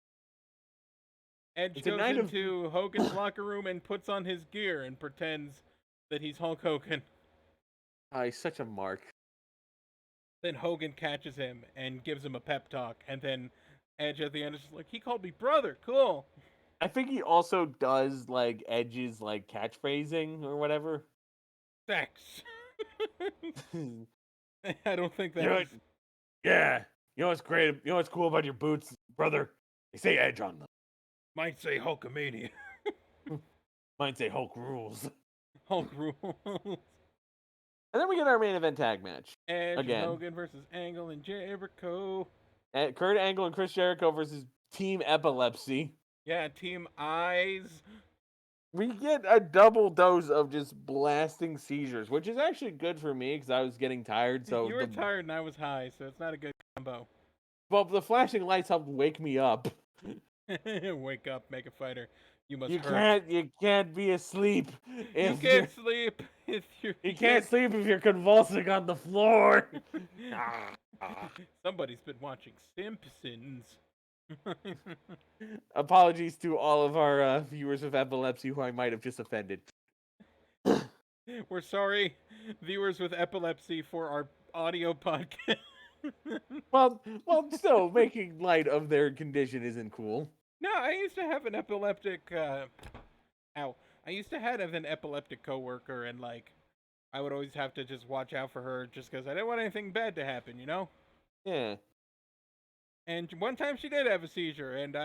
Edge It's a goes night of- into Hogan's locker room and puts on his gear and pretends that he's Hulk Hogan. He's such a mark. Then Hogan catches him and gives him a pep talk, and then Edge at the end is just like, he called me brother, cool. I think he also does like Edge's like catchphrasing or whatever. Sex. I don't think You know that's... what? Yeah. You know what's great? You know what's cool about your boots, brother? They say Edge on them. Might say Hulkamania. Mine say Hulk rules. Hulk rules. And then we get our main event tag match. Edge Again. and Hogan versus Angle and Jericho. Kurt Angle and Chris Jericho versus Team Epilepsy. Yeah, Team Eyes. We get a double dose of just blasting seizures, which is actually good for me because I was getting tired. So You were tired and I was high, so it's not a good combo. Well, the flashing lights helped wake me up. Wake up, make a fighter. You must You hurt. can't be asleep. You if can't sleep if you're... You can't sleep if you're convulsing on the floor. Somebody's been watching Simpsons. Apologies to all of our viewers with epilepsy who I might have just offended. We're sorry, viewers with epilepsy, for our audio podcast. Well, still making light of their condition isn't cool. No, I used to have an epileptic. I used to have an epileptic coworker, and like, I would always have to just watch out for her, just because I didn't want anything bad to happen, you know. Yeah. And one time she did have a seizure, and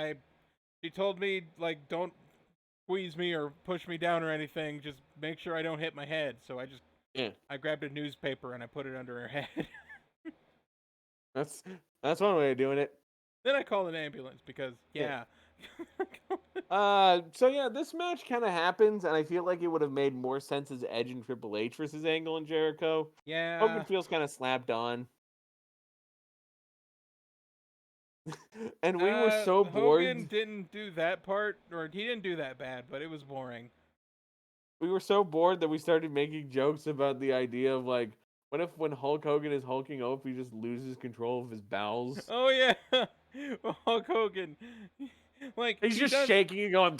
she told me like, don't squeeze me or push me down or anything. Just make sure I don't hit my head. So I grabbed a newspaper and I put it under her head. That's one way of doing it. Then I called an ambulance because Yeah. yeah. So yeah, this match kind of happens, and I feel like it would have made more sense as Edge and Triple H versus Angle and Jericho. Yeah. Hogan feels kind of slapped on. And we were so bored. Hogan didn't do that part, or he didn't do that bad, but it was boring. We were so bored that we started making jokes about the idea of like, what if when Hulk Hogan is hulking up, he just loses control of his bowels? Oh yeah, Hulk Hogan. Like He's just shaking and going.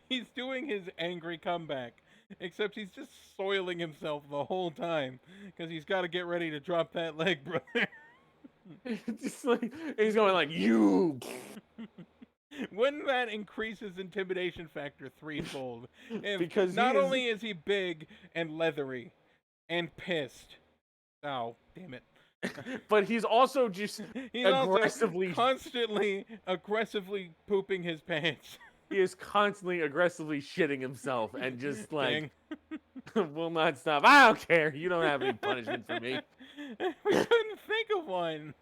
He's doing his angry comeback, except he's just soiling himself the whole time because he's got to get ready to drop that leg, brother. Just like, he's going like, you. Wouldn't that increase his intimidation factor threefold? If Because not only is he big and leathery and pissed. Oh, damn it. But he's also just He's aggressively. also aggressively pooping his pants. He is constantly aggressively shitting himself and just like will not stop. I don't care. You don't have any punishment for me. We couldn't think of one.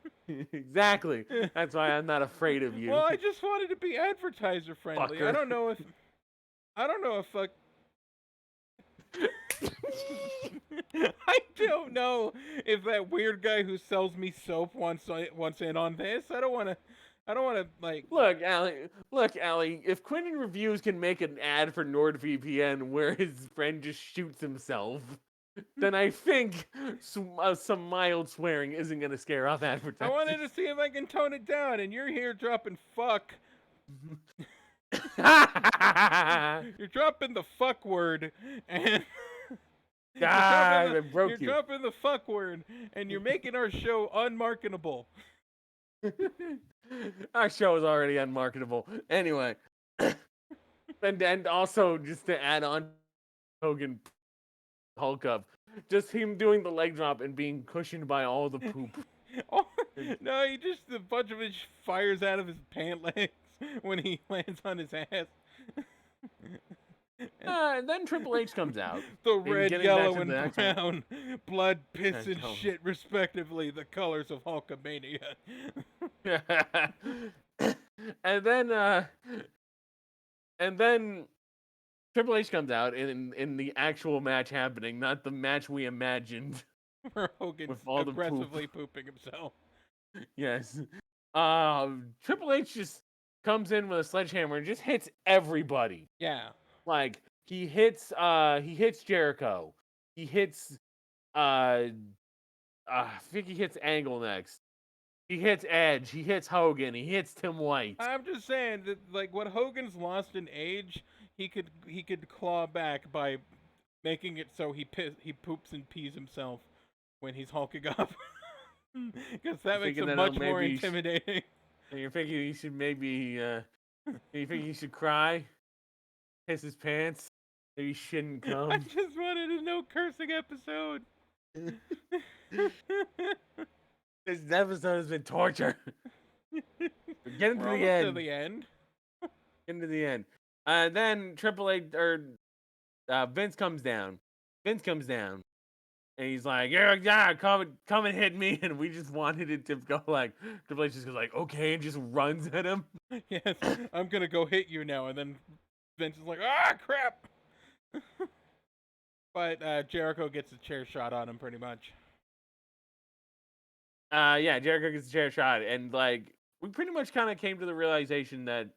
Exactly. That's why I'm not afraid of you. Well, I just wanted to be advertiser friendly. Fucker. I don't know if I don't know if that weird guy who sells me soap wants in on this. I don't want to like. Look, Alli, if Quentin Reviews can make an ad for NordVPN where his friend just shoots himself, then I think some mild swearing isn't going to scare off advertisers. I wanted to see if I can tone it down, and you're here dropping fuck. You're dropping the fuck word, and God, I broke you're you. dropping the fuck word, and you're making our show unmarketable. Our show is already unmarketable. Anyway, and also just to add on, Hogan Hulk up, just him doing the leg drop and being cushioned by all the poop. Oh, no, a bunch of it fires out of his pant legs when he lands on his ass. And then Triple H comes out. The And red, getting yellow, back to and the actual- brown, blood, piss, and Actual- shit, respectively, the colors of Hulkamania. and then Triple H comes out in the actual match happening, not the match we imagined. Where Hogan's With all the poop. aggressively pooping himself. Yes. Triple H just comes in with a sledgehammer and just hits everybody. Yeah. Like he hits Jericho. He hits I think he hits Angle next. He hits Edge. He hits Hogan. He hits Tim White. I'm just saying that, like, what Hogan's lost in age, he could claw back by making it so he poops and pees himself when he's hulking up, because that makes Thinking him that much more maybe he should- intimidating. And you're thinking he should maybe you think he should cry? Piss his pants? Maybe he shouldn't I come. just wanted a no cursing episode. This episode has been torture. Get into We're almost the end. to the end. Into the end. Then Triple H Vince comes down. And he's like, yeah, come and hit me. And we just wanted it to go like, Triple H just goes like, okay, and just runs at him. Yes, I'm gonna go hit you now, and then Vince is like, ah, crap. But Jericho gets a chair shot on him, pretty much. Yeah, Jericho gets a chair shot. And like, we pretty much kind of came to the realization that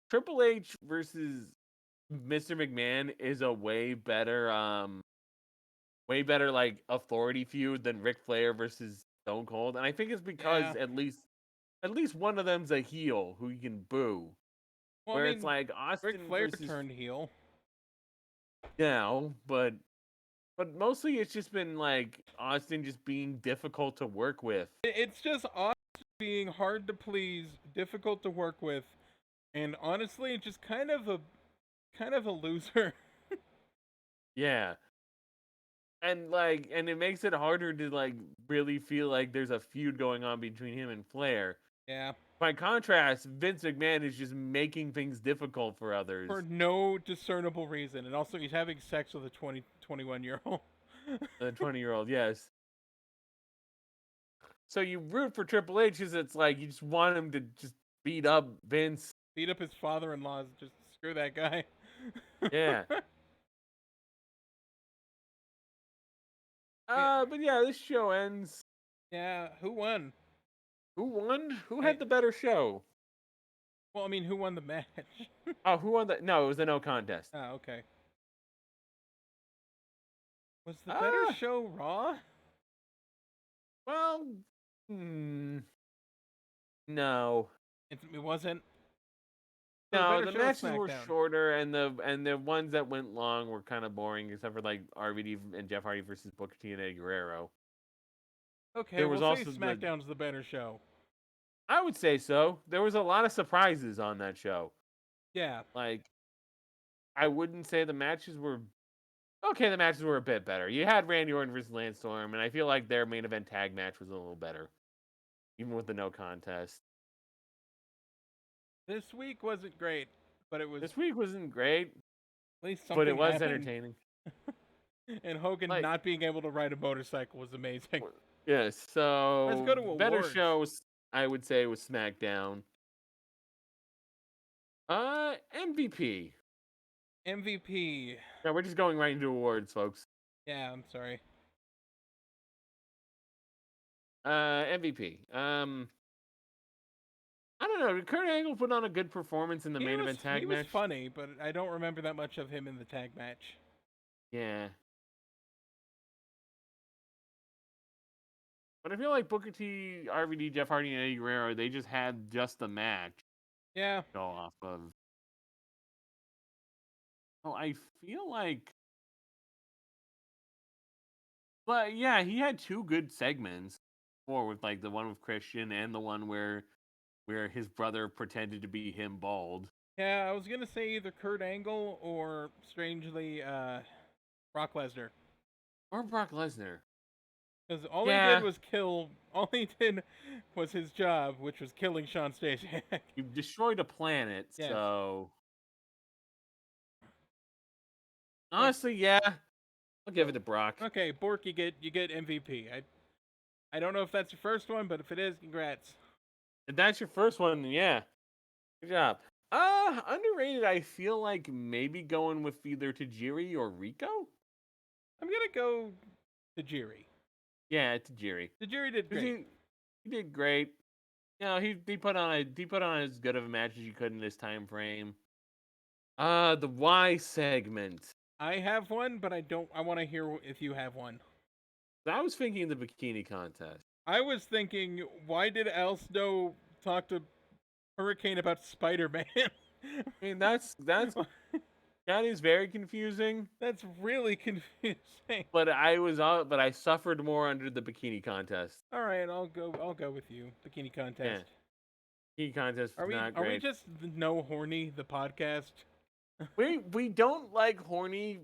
Triple H versus Mr. McMahon is a way better like authority feud than Ric Flair versus Stone Cold, and I think it's because Yeah. at least one of them's a heel who you can boo. Well, Where I it's mean, like Austin Ric Flair versus turned heel. now, but mostly it's just been like Austin just being difficult to work with. It's just Austin being hard to please, difficult to work with, and honestly, just kind of a loser. Yeah. And it makes it harder to like really feel like there's a feud going on between him and Flair. Yeah. By contrast, Vince McMahon is just making things difficult for others. For no discernible reason. And also, he's having sex with a 21-year-old. The 20-year-old, yes. So you root for Triple H because it's like you just want him to just beat up Vince. Beat up his father-in-law. Just screw that guy. Yeah. But yeah, this show ends. Yeah, who won? Who won? Who had the better show? Well, I mean, who won the match? Oh, who won the? No, it was a no contest. Oh, okay. Was the better show Raw? Well, no. It wasn't. No, better the show was matches were SmackDown. shorter, and the ones that went long were kind of boring, except for like RVD and Jeff Hardy versus Booker T and Eddie Guerrero. Okay, There was we'll say also SmackDown's the better show. I would say so. There was a lot of surprises on that show. Yeah. Like, I wouldn't say the matches were okay, the matches were a bit better. You had Randy Orton versus Lance Storm, and I feel like their main event tag match was a little better, even with the no contest. This week wasn't great, but it was This week wasn't great, at least something but it was happened. entertaining. And Hogan Like- not being able to ride a motorcycle was amazing. Yes, so Let's go to better awards. show, I would say, was SmackDown. MVP. MVP. No, we're just going right into awards, folks. Yeah, I'm sorry. MVP. I don't know. Did Kurt Angle put on a good performance in the main event tag he match? was funny, but I don't remember that much of him in the tag match. Yeah. But I feel like Booker T, RVD, Jeff Hardy, and Eddie Guerrero, they just had just the match Yeah. to go off of. Oh, I feel like. But yeah, he had two good segments. Or with like the one with Christian and the one where his brother pretended to be him bald. Yeah, I was gonna say either Kurt Angle or strangely Brock Lesnar. Or Brock Lesnar. Because all Yeah. he did was kill. All he did was his job, which was killing Sean Stasiak. You destroyed a planet, Yes. so honestly, yeah. I'll give it to Brock. Okay, Bork, you get MVP. I don't know if that's your first one, but if it is, congrats. If that's your first one, then yeah. Good job. Underrated, I feel like maybe going with either Tajiri or Rico? I'm gonna go Tajiri. Yeah, Tajiri. Tajiri did 'Cause great. He did great. You know, he put on as good of a match as you could in this time frame. The Y segment. I have one, but I want to hear if you have one. I was thinking the bikini contest. I was thinking, why did Al Snow talk to Hurricane about Spider-Man? I mean, that is very confusing. That's really confusing. But I suffered more under the bikini contest. All right, I'll go with you. Bikini contest. Bikini contest was not Are we great. just the No Horny the podcast? We don't like horny.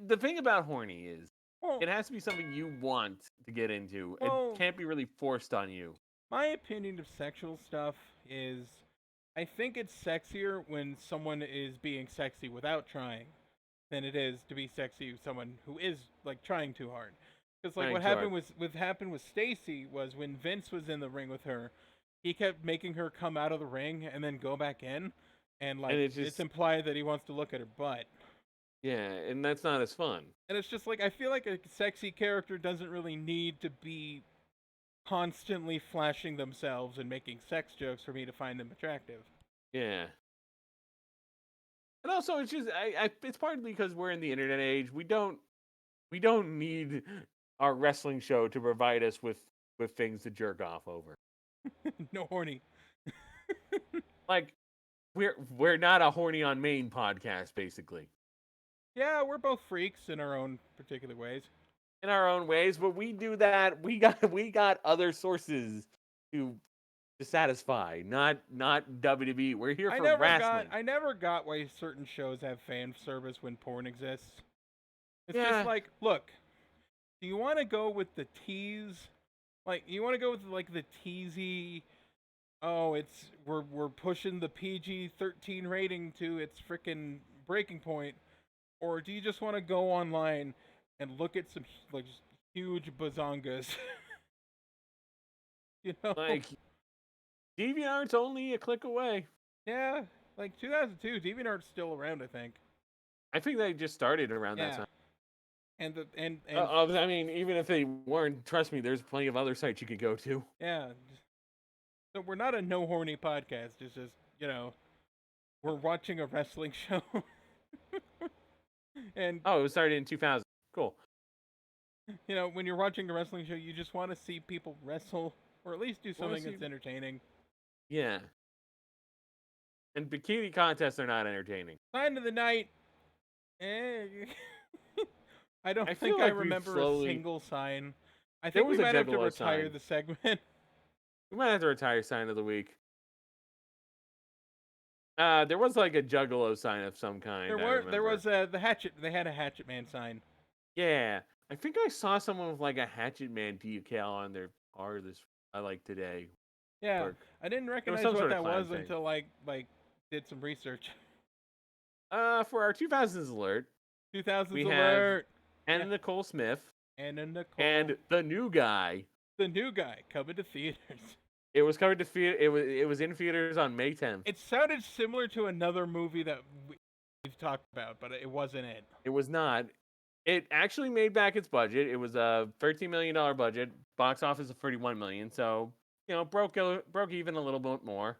The thing about horny is Well, it has to be something you want to get into. Well- It can't be really forced on you. my opinion of sexual stuff is, I think it's sexier when someone is being sexy without trying, than it is to be sexy with someone who is like trying too hard. Because like Trying what too happened with Stacy was when Vince was in the ring with her, he kept making her come out of the ring and then go back in, and like And it's it's implied that he wants to look at her butt. Yeah, and that's not as fun. And it's just like, I feel like a sexy character doesn't really need to be constantly flashing themselves and making sex jokes for me to find them attractive. Yeah. And also, it's just it's partly because we're in the internet age. We don't need our wrestling show to provide us with things to jerk off over. No horny. Like we're not a horny on Main podcast, basically. Yeah, we're both freaks in our own particular ways. In our own ways, but we do that. We got other sources to satisfy, not WWE. We're here for wrestling. I never got why certain shows have fan service when porn exists. It's Yeah. just like, look, do you want to go with the tease? Like, you want to go with like the teasy? Oh, we're pushing the PG-13 rating to its freaking breaking point, or do you just want to go online and look at some like just huge bazongas? You know, Like DeviantArt's only a click away. yeah, like 2002, DeviantArt's still around, I think. I think they just started around that Yeah. time. And I mean, even if they weren't, trust me, there's plenty of other sites you could go to. yeah. So we're not a no horny podcast. It's just, you know, we're watching a wrestling show. And Oh, it was started in 2000. Cool. you know, when you're watching a wrestling show, you just want to see people wrestle, or at least do something that's entertaining. Yeah. And bikini contests are not entertaining. Sign of the night. I don't I think feel I like we've remember slowly- a single sign. I There think we was a might have to Juggalo retire sign. the segment. We might have to retire sign of the week. There was like a Juggalo sign of some kind. There was the Hatchet. They had a Hatchet Man sign. Yeah, I think I saw someone with like a Hatchet Man decal on their car today. Yeah, Work. I didn't It was recognize some what sort of that clown was thing. until like did some research. For our 2000s alert, 2000s we have alert. Anna Yeah. Nicole Smith And a Nicole. and the new guy. The new guy coming to theaters. It was covered to it was in theaters on May 10th. It sounded similar to another movie that we've talked about, but it wasn't it. It was not. It actually made back its budget. It was a $13 million budget, box office of $31 million. So broke even a little bit more.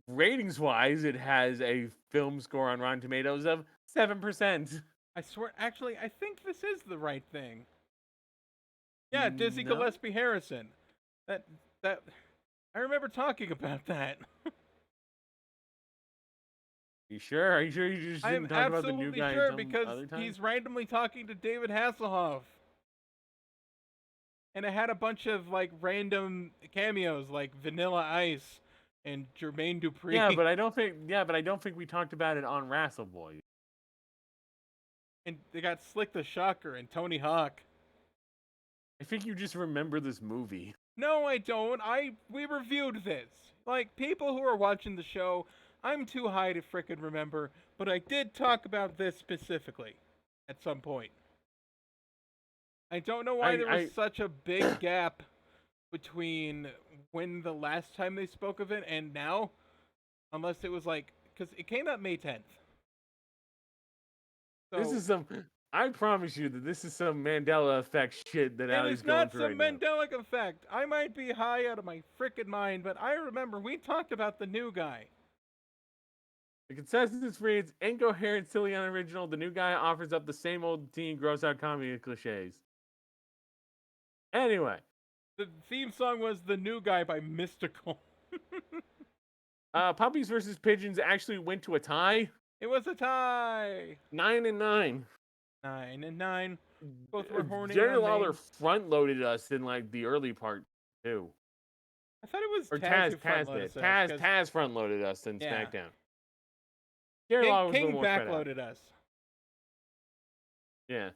Ratings wise, it has a film score on Rotten Tomatoes of 7%. I swear, actually, I think this is the right thing. Yeah, Dizzy No? Gillespie Harrison. That I remember talking about that. You sure? Are you sure you just I'm didn't talk about the new absolutely guy sure some because other time? he's randomly talking to David Hasselhoff. And it had a bunch of like random cameos like Vanilla Ice and Jermaine Dupri. Yeah, but I don't think we talked about it on WRASSLEBOYS. And they got Slick the Shocker and Tony Hawk. I think you just remember this movie. No, I don't. We reviewed this. Like, people who are watching the show, I'm too high to frickin' remember, but I did talk about this specifically at some point. I don't know why there was such a big gap between when the last time they spoke of it and now, unless it was like, because it came out May 10th. So, I promise you that this is some Mandela effect shit that Alli's it's going not through some right now. Mandela effect. I might be high out of my frickin' mind, but I remember we talked about the new guy. The consensus reads, incoherent, silly, unoriginal. The new guy offers up the same old teen gross out comedy cliches. Anyway. The theme song was The New Guy by Mystical. Puppies versus Pigeons actually went to a tie. It was a tie. 9-9. 9-9. Both were horny. Jerry Lawler front loaded us in like the early part too. I thought it was Or Taz. Taz front loaded us in Yeah. SmackDown. Jerry Lawler was a King little more spread out. backloaded us. Yeah.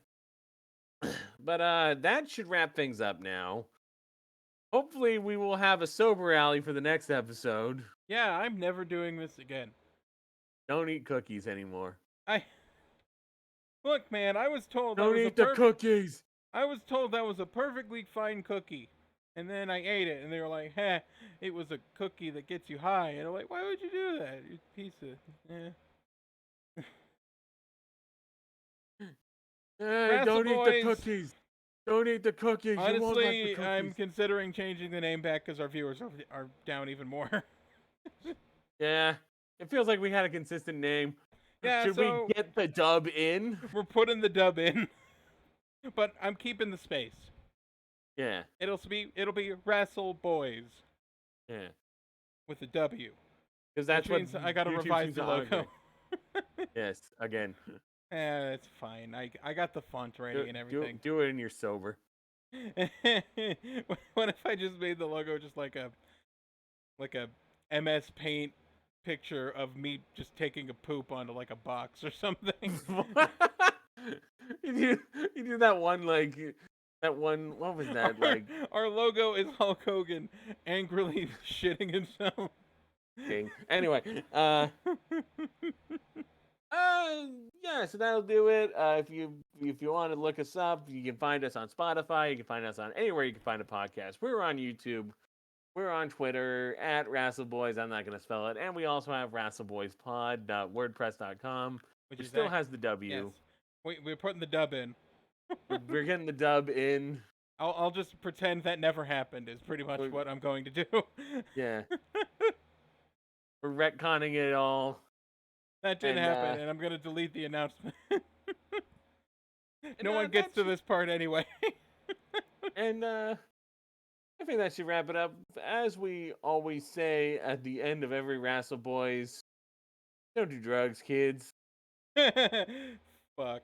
But that should wrap things up now. Hopefully we will have a sober Alli for the next episode. Yeah, I'm never doing this again. Don't eat cookies anymore. Look, man, I was told Don't eat the cookies. I was told that was a perfectly fine cookie. And then I ate it, and they were like, it was a cookie that gets you high. And I'm like, why would you do that? You piece of... Don't eat the Boys. cookies. Don't eat the cookies. Honestly, you won't like the cookies. I'm considering changing the name back because our viewers are down even more. Yeah, it feels like we had a consistent name. Yeah, Should so we get the dub in? we're putting the dub in, but I'm keeping the space. Yeah. It'll be WRASSLEBOYS. Yeah. With a W. Because that's what means I gotta YouTube revise seems the to logo. Yes, again. It's fine. I got the font ready and everything. Do it in your sober. What if I just made the logo just like a MS Paint picture of me just taking a poop onto like a box or something? you do that one what was that like? Our logo is Hulk Hogan angrily shitting himself. Anyway, yeah, so that'll do it. If you want to look us up, you can find us on Spotify. You can find us on anywhere you can find a podcast. We're on YouTube. We're on Twitter at WRASSLEBOYS. I'm not going to spell it. And we also have WRASSLEBOYSPod.wordpress.com, which still has the W. Yes. We're putting the dub in. We're getting the dub in. I'll just pretend that never happened is pretty much what I'm going to do. Yeah. We're retconning it all. That didn't happen, and I'm going to delete the announcement. No one gets to this part anyway. And I think that should wrap it up. As we always say at the end of every WRASSLEBOYS, don't do drugs, kids. Fuck.